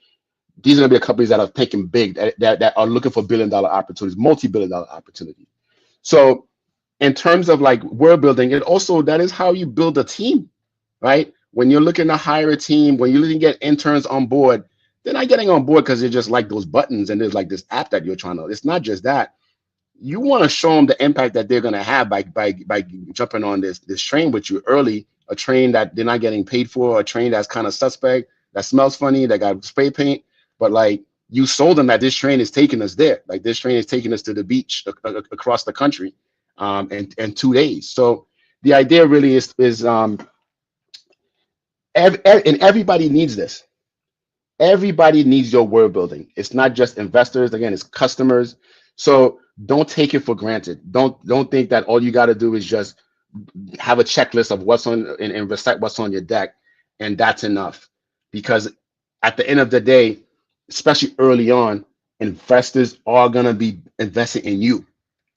These are going to be the companies that are thinking big, that are looking for billion-dollar opportunities, multi-billion-dollar opportunities. So in terms of like world building, it also, that is how you build a team, right? When you're looking to hire a team, when you're looking to get interns on board, they're not getting on board because they're just like those buttons and there's like this app that you're trying to. It's not just that. You want to show them the impact that they're going to have by jumping on this train with you early, a train that they're not getting paid for, a train that's kind of suspect, that smells funny, that got spray paint, but like you sold them that this train is taking us there. Like this train is taking us to the beach across the country, in 2 days. So the idea really is and everybody needs this. Everybody needs your world building. It's not just investors. Again, it's customers. So don't take it for granted. Don't think that all you got to do is just have a checklist of what's on and recite what's on your deck, and that's enough. Because at the end of the day, especially early on, investors are gonna be investing in you.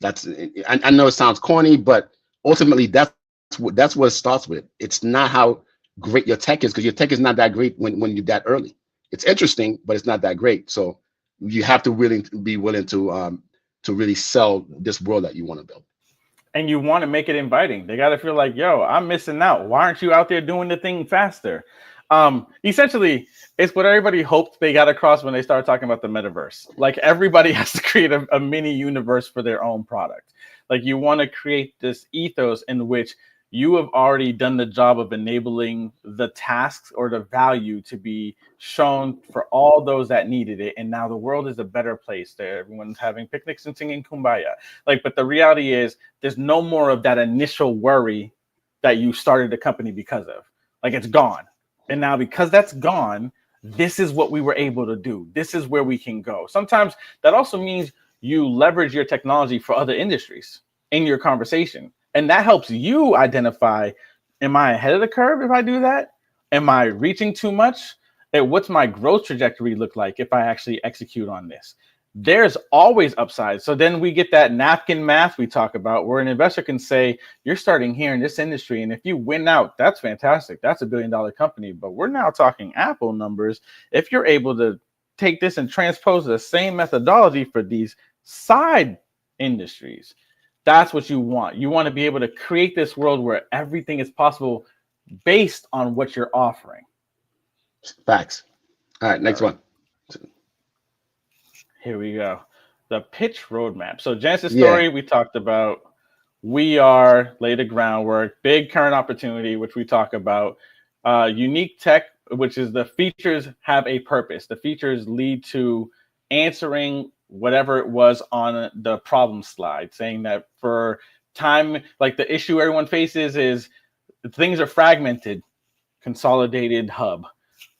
I know it sounds corny, but ultimately that's what it starts with. It's not how great your tech is, because your tech is not that great when you're that early. It's interesting, but it's not that great. So you have to really be willing to really sell this world that you want to build. And you want to make it inviting. They got to feel like, yo, I'm missing out. Why aren't you out there doing the thing faster? Essentially, it's what everybody hoped they got across when they started talking about the metaverse. Like everybody has to create a mini universe for their own product. Like you want to create this ethos in which you have already done the job of enabling the tasks or the value to be shown for all those that needed it. And now the world is a better place there. Everyone's having picnics and singing Kumbaya. Like, but the reality is there's no more of that initial worry that you started the company because of. Like it's gone. And now because that's gone, this is what we were able to do. This is where we can go. Sometimes that also means you leverage your technology for other industries in your conversation. And that helps you identify, am I ahead of the curve if I do that? Am I reaching too much? And what's my growth trajectory look like if I actually execute on this? There's always upside. So then we get that napkin math we talk about, where an investor can say, you're starting here in this industry, and if you win out, that's fantastic. That's $1 billion company. But we're now talking Apple numbers. If you're able to take this and transpose the same methodology for these side industries, that's what you want. You want to be able to create this world where everything is possible based on what you're offering. Facts. All right, next one. Here we go. The pitch roadmap. So Genesis story, we talked about. We are lay the groundwork. Big current opportunity, which we talk about. Unique tech, which is the features have a purpose. The features lead to answering whatever it was on the problem slide, saying that for time, like the issue everyone faces is things are fragmented, consolidated hub.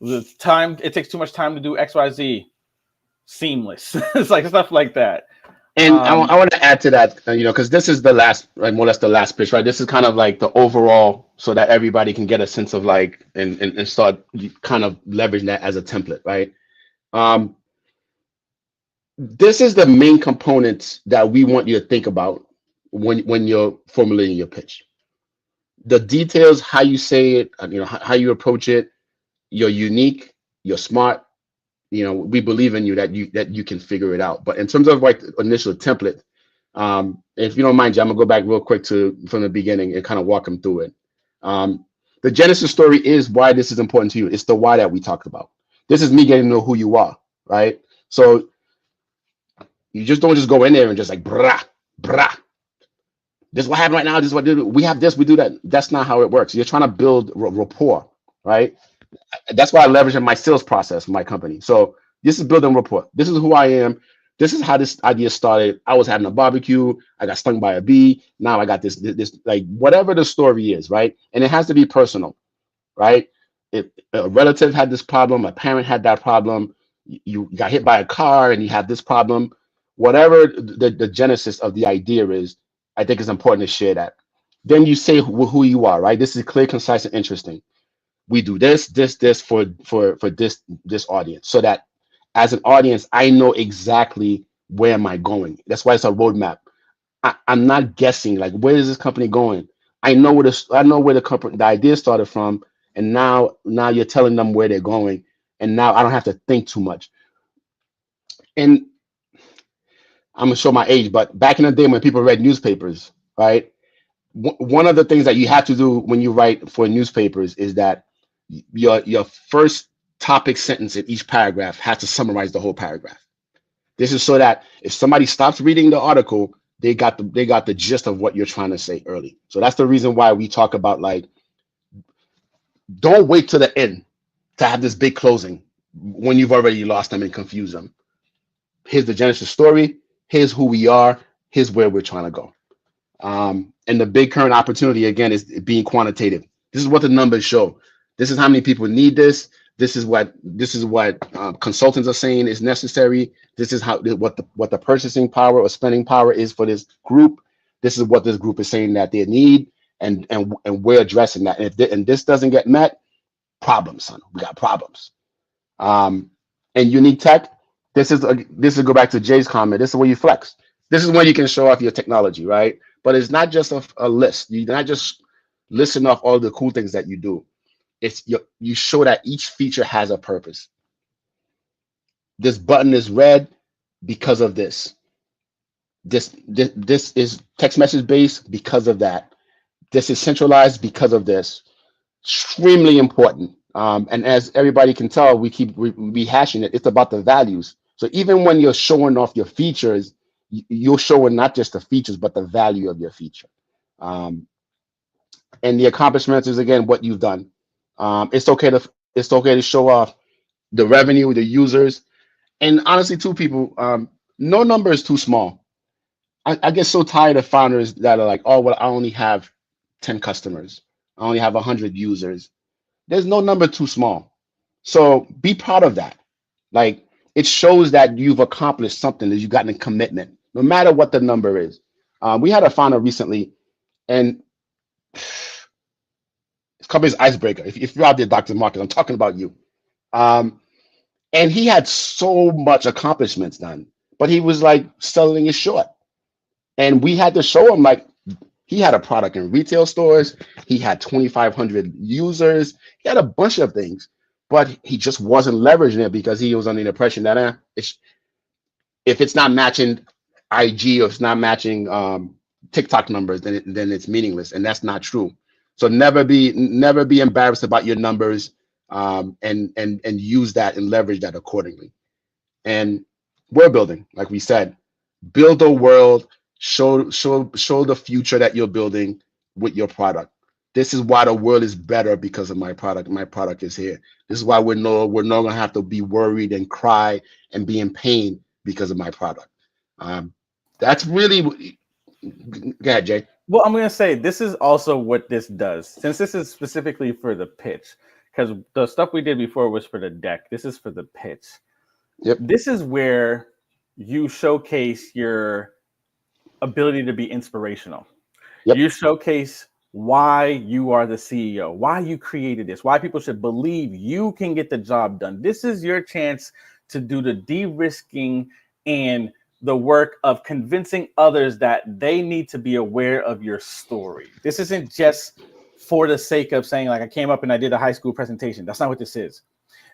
The time, it takes too much time to do XYZ, seamless. It's like stuff like that. And I want to add to that, because this is the last, right, more or less the last pitch, right? This is kind of like the overall, so that everybody can get a sense of like, and start kind of leveraging that as a template, right? This is the main components that we want you to think about when you're formulating your pitch. The details, how you say it, how you approach it. You're unique, you're smart. We believe in you that you can figure it out. But in terms of like the initial template, if you don't mind, Jay, I'm gonna go back real quick from the beginning and kind of walk them through it. The Genesis story is why this is important to you. It's the why that we talked about. This is me getting to know who you are, right? So you just don't just go in there and just like brah. This is what happened right now. This is what we have. This, we do that. That's not how it works. You're trying to build rapport, right? That's why I leverage in my sales process for my company. So this is building rapport. This is who I am. This is how this idea started. I was having a barbecue. I got stung by a bee. Now I got this like whatever the story is, right? And it has to be personal, right? If a relative had this problem, a parent had that problem, you got hit by a car and you have this problem, whatever the genesis of the idea is, I think it's important to share that. Then you say who you are, right? This is clear, concise, and interesting. We do this for this audience, so that as an audience, I know exactly where am I going. That's why it's a roadmap. I'm not guessing like where is this company going. I know where the idea started from, and now you're telling them where they're going, and now I don't have to think too much. And I'm gonna show my age, but back in the day when people read newspapers, right? One of the things that you have to do when you write for newspapers is that your first topic sentence in each paragraph has to summarize the whole paragraph. This is so that if somebody stops reading the article, they got the gist of what you're trying to say early. So that's the reason why we talk about, like, don't wait to the end to have this big closing when you've already lost them and confused them. Here's the genesis story. Here's who we are. Here's where we're trying to go. And the big current opportunity, again, is being quantitative. This is what the numbers show. This is how many people need this. This is what consultants are saying is necessary. This is what the purchasing power or spending power is for this group. This is what this group is saying that they need, and we're addressing that. And this doesn't get met, problems, son. We got problems. And unique tech. This is go back to Jay's comment. This is where you flex. This is when you can show off your technology, right? But it's not just a list. You're not just listing off all the cool things that you do. It's you show that each feature has a purpose. This button is red because of this. This is text message based because of that. This is centralized because of this. Extremely important. And as everybody can tell, we keep rehashing it. It's about the values. So even when you're showing off your features, you're showing not just the features, but the value of your feature. And the accomplishments is, again, what you've done. It's okay to show off the revenue, the users, and honestly, too, people. No number is too small. I get so tired of founders that are like, oh, well, I only have 10 customers. I only have 100 users. There's no number too small. So be proud of that. Like, it shows that you've accomplished something, that you've gotten a commitment, no matter what the number is. We had a founder recently, and his company's Icebreaker. If you're out there, Dr. Marcus, I'm talking about you. And he had so much accomplishments done, but he was like selling it short. And we had to show him, like, he had a product in retail stores. He had 2,500 users. He had a bunch of things, but he just wasn't leveraging it because he was under the impression that if it's not matching IG or it's not matching TikTok numbers, then it's meaningless, and that's not true. So never be embarrassed about your numbers, and use that and leverage that accordingly. And world building, like we said, build a world. Show the future that you're building with your product. This is why the world is better, because of my product. My product is here. This is why we're not gonna have to be worried and cry and be in pain because of my product. That's really. Go ahead, Jay. Well, I'm gonna say this is also what this does, since this is specifically for the pitch, because the stuff we did before was for the deck. This is for the pitch. Yep. This is where you showcase your ability to be inspirational. Yep. You showcase why you are the CEO, why you created this, why people should believe you can get the job done. This is your chance to do the de-risking and the work of convincing others that they need to be aware of your story. This isn't just for the sake of saying, like, I came up and I did a high school presentation. That's not what this is.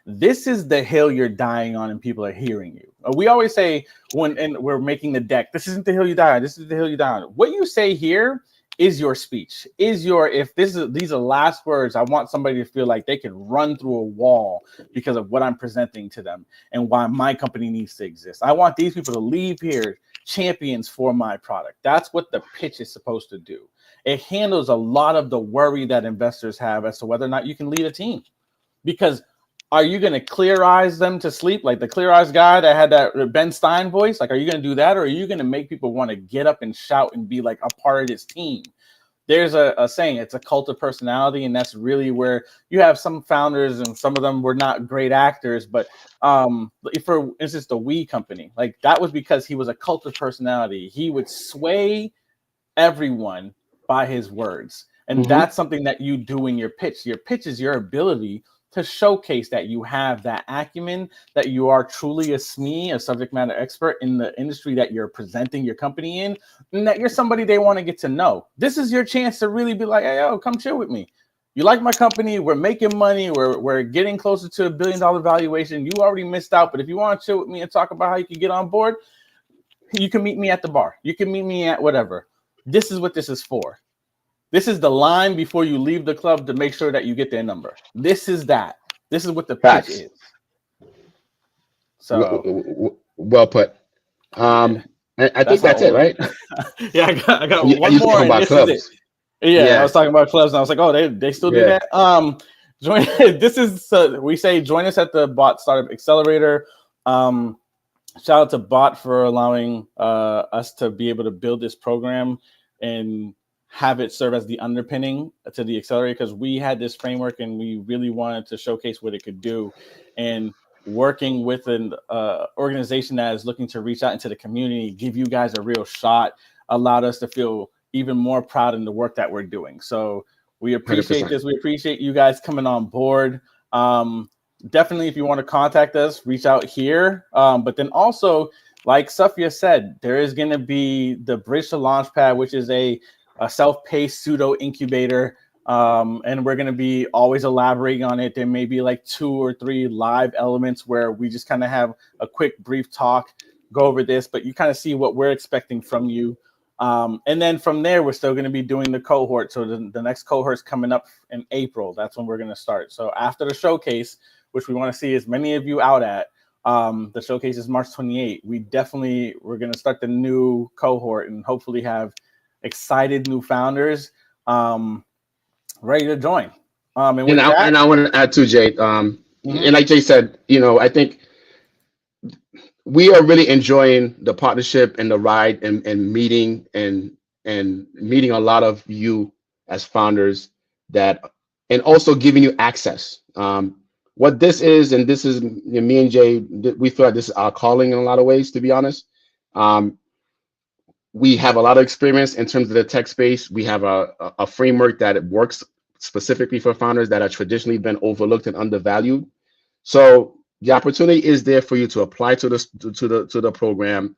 This is the hill you're dying on, and people are hearing you. We always say when we're making the deck, this isn't the hill you die on. This is the hill you die on. What you say here is your speech. These are last words. I want somebody to feel like they can run through a wall because of what I'm presenting to them and why my company needs to exist. I want these people to leave here champions for my product. That's what the pitch is supposed to do. It handles a lot of the worry that investors have as to whether or not you can lead a team, because are you going to clear eyes them to sleep, like the clear eyes guy that had that Ben Stein voice? Like, are you going to do that, or are you going to make people want to get up and shout and be like a part of this team? There's a saying, it's a cult of personality, and that's really where you have some founders, and some of them were not great actors, but for instance, the Wii company, like, that was because he was a cult of personality. He would sway everyone by his words, and that's something that you do in your pitch. Your pitch is your ability to showcase that you have that acumen, that you are truly a SME, a subject matter expert in the industry that you're presenting your company in, and that you're somebody they want to get to know. This is your chance to really be like, hey, yo, come chill with me. you like my company, we're making money, we're getting closer to $1 billion valuation. You already missed out, but if you want to chill with me and talk about how you can get on board, you can meet me at the bar. You can meet me at whatever. This is what this is for. This is the line before you leave the club to make sure that you get their number. This is that. This is what the pitch is. So well put. Yeah. I think that's it, right? Yeah, I got And one you more, talking and about this clubs. is it. Yeah, I was talking about clubs, and I was like, oh, they still do that. Join. This is we say join us at the Bot Startup Accelerator. Shout out to Bot for allowing us to be able to build this program and have it serve as the underpinning to the accelerator, because we had this framework and we really wanted to showcase what it could do. And working with an organization that is looking to reach out into the community, give you guys a real shot, allowed us to feel even more proud in the work that we're doing. So we appreciate 100%. this. We appreciate you guys coming on board. Definitely, if you want to contact us, reach out here. But then also, like Safia said, there is going to be the Bridge to Launchpad, which is a self-paced pseudo incubator. And we're going to be always elaborating on it. There may be like 2 or 3 live elements where we just kind of have a quick, brief talk, go over this, but you kind of see what we're expecting from you. And then from there, we're still going to be doing the cohort. So the next cohort's coming up in April. That's when we're going to start. So after the showcase, which we want to see as many of you out at, the showcase is March 28th. We're going to start the new cohort and hopefully have excited new founders ready to join. And I want to add too, Jay. And like Jay said, I think we are really enjoying the partnership and the ride and meeting and meeting a lot of you as founders and also giving you access. What this is, and this is me and Jay, we feel like this is our calling in a lot of ways, to be honest. We have a lot of experience in terms of the tech space. We have a framework that works specifically for founders that have traditionally been overlooked and undervalued. So the opportunity is there for you to apply to the program.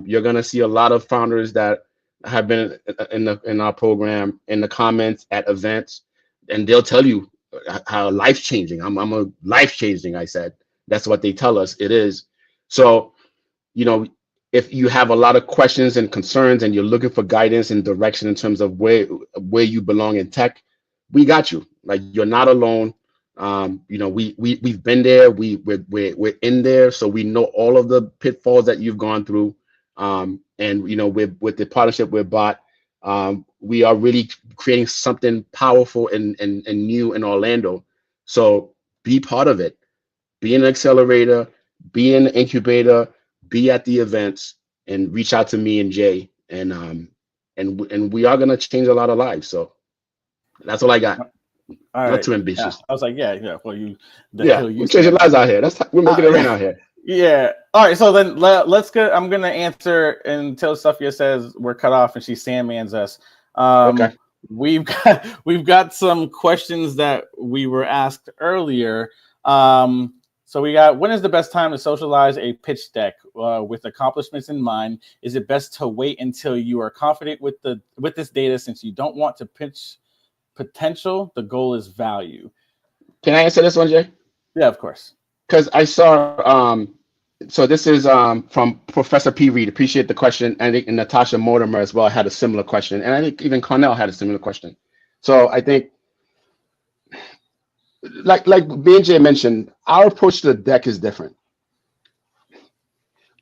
You're gonna see a lot of founders that have been in our program in the comments at events, and they'll tell you how life-changing. I'm a life-changing, I said. That's what they tell us it is. So, if you have a lot of questions and concerns and you're looking for guidance and direction in terms of where you belong in tech, we got you. Like, you're not alone. We've been there. We're in there, so we know all of the pitfalls that you've gone through. And with the partnership with Bot, we are really creating something powerful and new in Orlando. So be part of it. Be an accelerator. Be in the incubator. Be at the events, and reach out to me and Jay. And we are gonna change a lot of lives. So that's all I got. All right. Not too ambitious. Yeah. I was like, yeah. Well, we're changing lives out here. We're making it rain out here. Yeah. All right. So then let's go. I'm gonna answer until Safia says we're cut off and she sandmans us. Okay. We've got some questions that we were asked earlier. So we got, when is the best time to socialize a pitch deck with accomplishments in mind? Is it best to wait until you are confident with this data, since you don't want to pitch potential? The goal is value. Can I answer this one, Jay? Yeah, of course. Because I saw, so this is from Professor P. Reed. Appreciate the question. And I think Natasha Mortimer as well had a similar question. And I think even Cornell had a similar question. So I think, like BJ mentioned, our approach to the deck is different.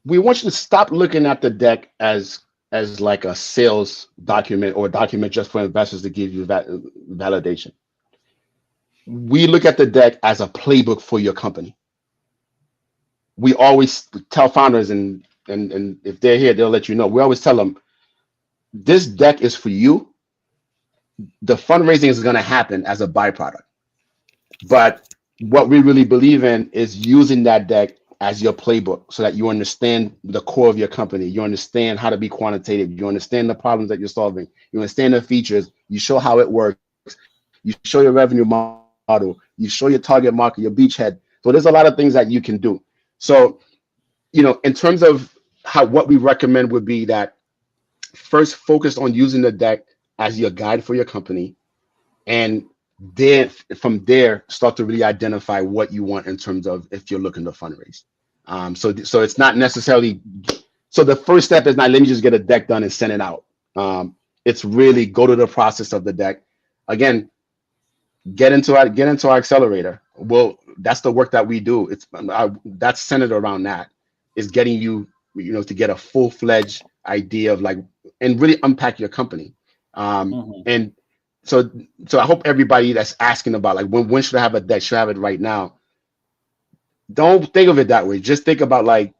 We want you to stop looking at the deck as like a sales document or a document just for investors to give you validation. We look at the deck as a playbook for your company. We always tell founders, and if they're here, they'll let you know. We always tell them, this deck is for you. The fundraising is going to happen as a byproduct. But what we really believe in is using that deck as your playbook so that you understand the core of your company. You understand how to be quantitative. You understand the problems that you're solving. You understand the features. You show how it works. You show your revenue model. You show your target market, your beachhead. So there's a lot of things that you can do. So, in terms of what we recommend would be that first focus on using the deck as your guide for your company, and then from there start to really identify what you want in terms of if you're looking to fundraise. So it's not necessarily, so the first step is not let me just get a deck done and send it out. It's really go to the process of the deck. Again, get into our accelerator. Well, that's the work that we do. It's that's centered around that, is getting you, to get a full-fledged idea of like, and really unpack your company. And so I hope everybody that's asking about like when should I have a deck, should I have it right now? Don't think of it that way. Just think about like,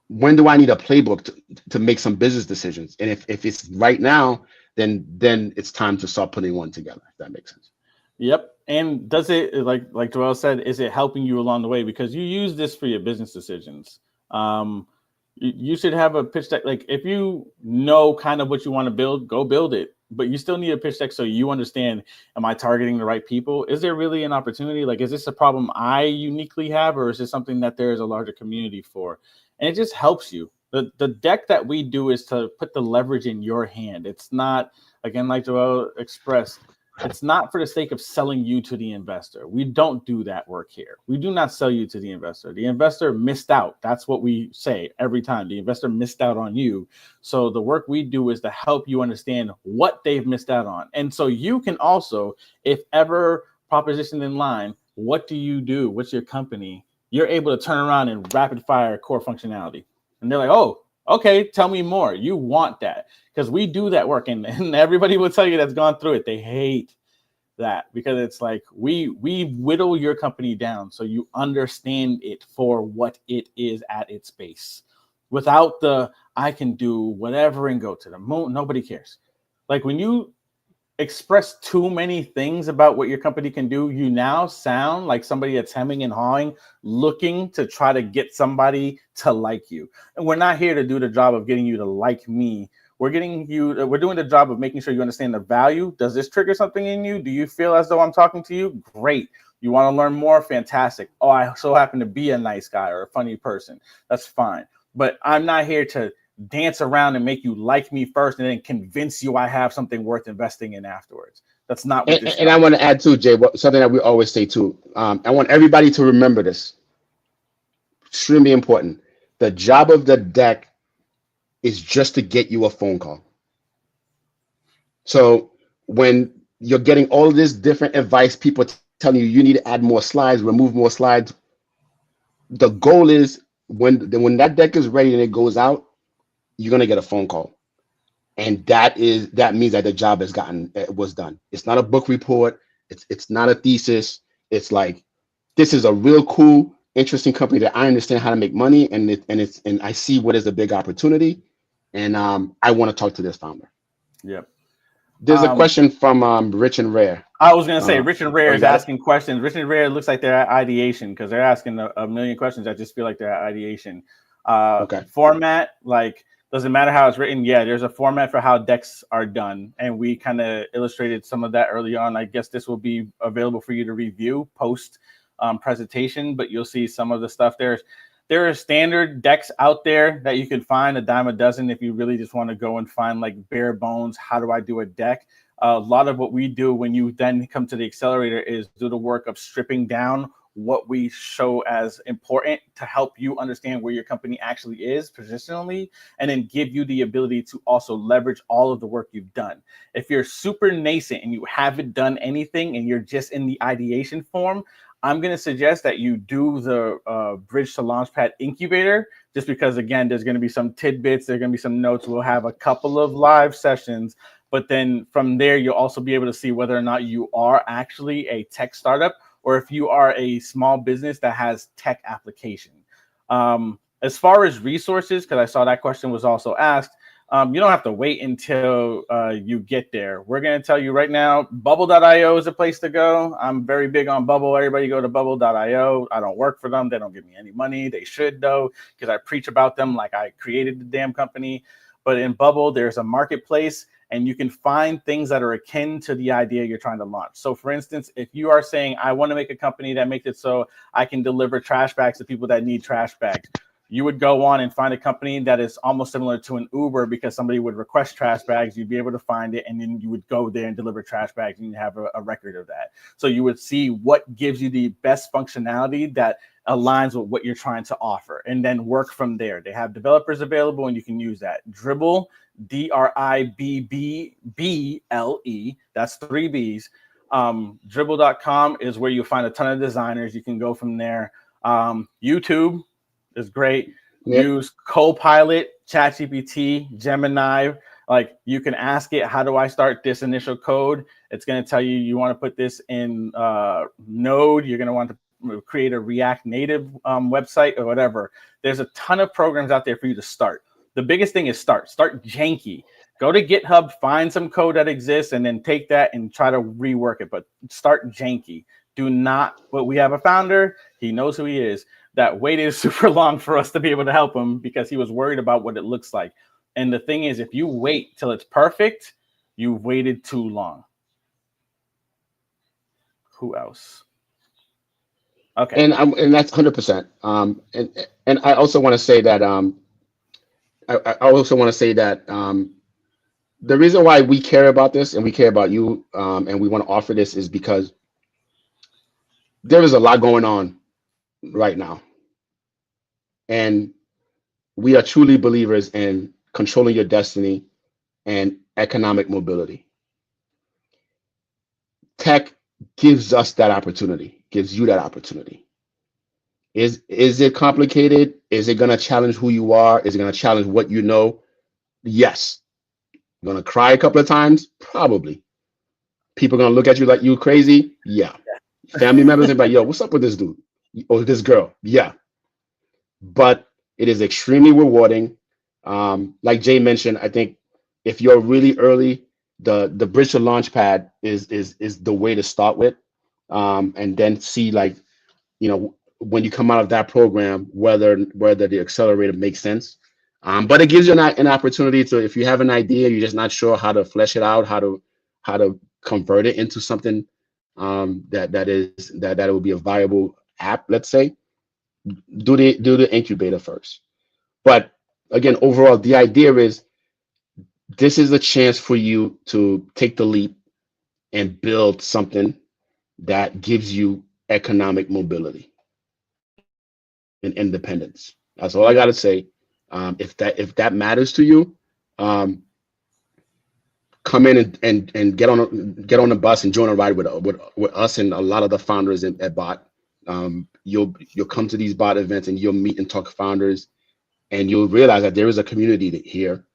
when do I need a playbook to make some business decisions? And if it's right now, then it's time to start putting one together, if that makes sense. Yep. And does it, like Joel said, is it helping you along the way? Because you use this for your business decisions. You should have a pitch deck. Like if you know kind of what you want to build, go build it. But you still need a pitch deck so you understand, am I targeting the right people? Is there really an opportunity? Like, is this a problem I uniquely have, or is this something that there is a larger community for? And it just helps you. The deck that we do is to put the leverage in your hand. It's not, again, like Joel expressed, it's not for the sake of selling you to the investor. We don't do that work here. We do not sell you to the investor. The investor missed out. That's what we say every time. The investor missed out on you. So the work we do is to help you understand what they've missed out on. And so you can also, if ever propositioned in line, what do you do? What's your company? You're able to turn around and rapid fire core functionality. And they're like, oh, okay, tell me more. You want that. Because we do that work, and everybody will tell you that's gone through it. They hate that because it's like we whittle your company down so you understand it for what it is at its base. Without the I can do whatever and go to the moon, nobody cares. Like when you express too many things about what your company can do, you now sound like somebody that's hemming and hawing, looking to try to get somebody to like you. And we're not here to do the job of getting you to like me. We're doing the job of making sure you understand the value. Does this trigger something in you? Do you feel as though I'm talking to you? Great. You want to learn more? Fantastic. Oh, I so happen to be a nice guy or a funny person. That's fine. But I'm not here to dance around and make you like me first and then convince you I have something worth investing in afterwards. That's not what this And I want to add too, Jay, something that we always say too. I want everybody to remember this. Extremely important. The job of the deck is just to get you a phone call. So when you're getting all of this different advice, people telling you need to add more slides, remove more slides, the goal is when that deck is ready and it goes out, you're gonna get a phone call, and that means that the job was done. It's not a book report. It's not a thesis. It's like, this is a real cool, interesting company that I understand how to make money, and I see what is a big opportunity. And I want to talk to this founder. Yep. There's a question from Rich and Rare. I was going to say, Rich and Rare is asking it? questions. Rich and Rare looks like they're at ideation because they're asking a million questions. I just feel like they're at ideation. Okay. Format, like, doesn't matter how it's written. Yeah, there's a format for how decks are done. And we kind of illustrated some of that early on. I guess this will be available for you to review post presentation, but you'll see some of the stuff there. There are standard decks out there that you can find a dime a dozen if you really just want to go and find like bare bones. How do I do a deck? A lot of what we do when you then come to the accelerator is do the work of stripping down what we show as important to help you understand where your company actually is positionally, and then give you the ability to also leverage all of the work you've done. If you're super nascent and you haven't done anything and you're just in the ideation form, I'm going to suggest that you do the Bridge to Launchpad incubator, just because, again, there's going to be some tidbits. There's going to be some notes. We'll have a couple of live sessions. But then from there, you'll also be able to see whether or not you are actually a tech startup or if you are a small business that has tech application. As far as resources, because I saw that question was also asked, you don't have to wait until you get there. We're going to tell you right now, bubble.io is a place to go. I'm very big on Bubble. Everybody go to bubble.io. I don't work for them. They don't give me any money. They should, though, because I preach about them like I created the damn company. But in Bubble, there's a marketplace, and you can find things that are akin to the idea you're trying to launch. So, for instance, if you are saying, I want to make a company that makes it so I can deliver trash bags to people that need trash bags, you would go on and find a company that is almost similar to an Uber, because somebody would request trash bags, you'd be able to find it, and then you would go there and deliver trash bags, and you have a record of that. So you would see what gives you the best functionality that aligns with what you're trying to offer, and then work from there. They have developers available, and you can use that. Dribble, DRIBBBLE, that's 3 B's. Dribble.com is where you'll find a ton of designers. You can go from there. YouTube is great. Yep. Use Copilot, ChatGPT, Gemini. Like, you can ask it, how do I start this initial code? It's going to tell you, you want to put this in Node. You're going to want to create a React Native website or whatever. There's a ton of programs out there for you to start. The biggest thing is start janky. Go to GitHub, find some code that exists, and then take that and try to rework it. But start janky. Do not, but we have a founder, he knows who he is, that waited super long for us to be able to help him because he was worried about what it looks like. And the thing is, if you wait till it's perfect, you've waited too long. Who else? Okay. And that's 100%. And I also want to say that the reason why we care about this and we care about you, and we want to offer this, is because there is a lot going on right now, and we are truly believers in controlling your destiny and economic mobility. Tech gives us that opportunity, gives you that opportunity. Is it complicated? Is it going to challenge who you are? Is it going to challenge what you know? Yes. Going to cry a couple of times? Probably. People going to look at you like you crazy? Yeah. Family members are like, yo, what's up with this dude or this girl? Yeah. But it is extremely rewarding. Like Jay mentioned, I think if you're really early, the Bridge to Launchpad is the way to start with, and then see, like, you know, when you come out of that program, whether the accelerator makes sense. But it gives you an opportunity to, if you have an idea, you're just not sure how to flesh it out, how to convert it into something that will be a viable app, let's say, do the incubator first. But again, overall, the idea is this is a chance for you to take the leap and build something that gives you economic mobility and independence. That's all I got to say. If that matters to you, come in and get on the bus and join a ride with us and a lot of the founders at Bot. You'll come to these Bot events and you'll meet and talk to founders, and you'll realize that there is a community here,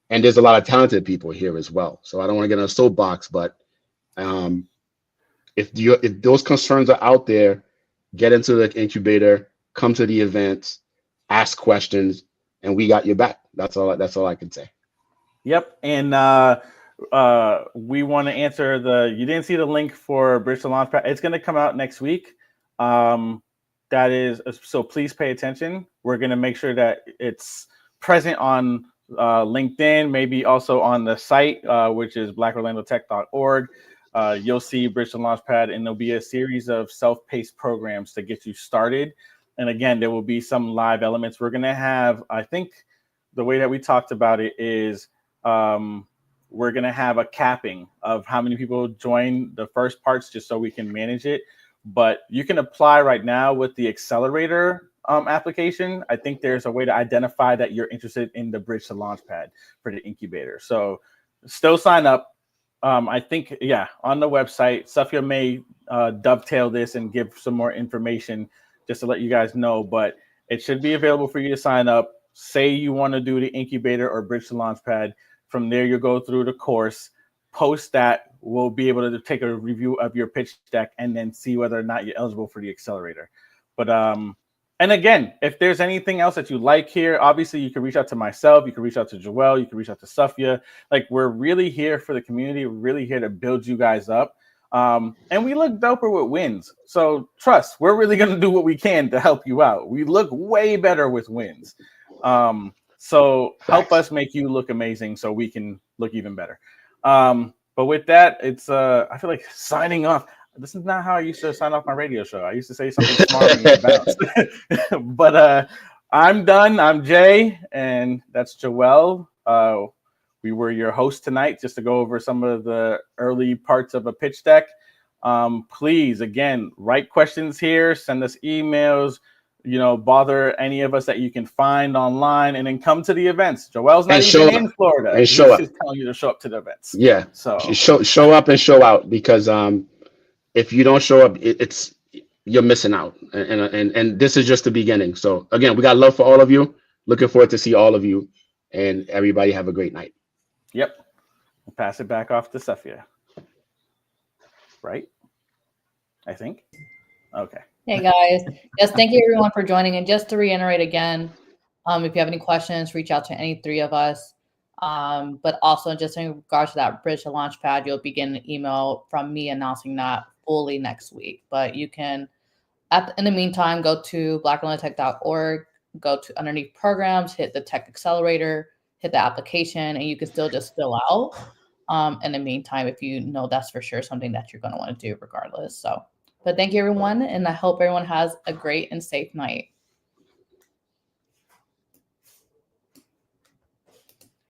and there's a lot of talented people here as well. So I don't want to get on a soapbox, but if those concerns are out there, get into the incubator, come to the events, ask questions, and we got your back. That's all I can say. Yep. And we want to answer you didn't see the link for Bridge to Launchpad. It's going to come out next week. That is, so please pay attention. We're going to make sure that it's present on LinkedIn, maybe also on the site, which is blackorlandotech.org. You'll see Bridge to Launchpad, and there'll be a series of self-paced programs to get you started. And again, there will be some live elements. We're going to have, I think the way that we talked about it is we're going to have a capping of how many people join the first parts, just so we can manage it. But you can apply right now with the accelerator application. I think there's a way to identify that you're interested in the Bridge to Launchpad for the incubator. So still sign up. I think, yeah, on the website, Safia may dovetail this and give some more information just to let you guys know, but it should be available for you to sign up. Say you want to do the incubator or Bridge to Launchpad. From there, you go through the course, post that. We'll be able to take a review of your pitch deck and then see whether or not you're eligible for the accelerator. But and again, if there's anything else that you like here, obviously you can reach out to myself, you can reach out to Joelle, you can reach out to Safia. Like, we're really here for the community. We're really here to build you guys up. And we look doper with wins. So trust, we're really going to do what we can to help you out. We look way better with wins. So help us make you look amazing so we can look even better. But with that, it's I feel like signing off. This is not how I used to sign off my radio show. I used to say something smart and bounce. But I'm done. I'm Jay, and that's Joelle. We were your host tonight just to go over some of the early parts of a pitch deck. Please, again, write questions here, send us emails, bother any of us that you can find online, and then come to the events. Joelle's not even in Florida. And He's show up. just telling you to show up to the events. Yeah. So show up and show out, because if you don't show up, you're missing out. And this is just the beginning. So again, we got love for all of you. Looking forward to see all of you, and everybody have a great night. Yep. We'll pass it back off to Safia. Right? I think. Okay. Hey guys. Yes, thank you everyone for joining. And just to reiterate again, if you have any questions, reach out to any three of us. But also just in regards to that Bridge to Launchpad, you'll be getting an email from me announcing that fully next week. But you can, in the meantime, go to blackandlittech.org, go to underneath programs, hit the tech accelerator, hit the application, and you can still just fill out. In the meantime, if you know that's for sure something that you're going to want to do regardless. So, but thank you everyone, and I hope everyone has a great and safe night.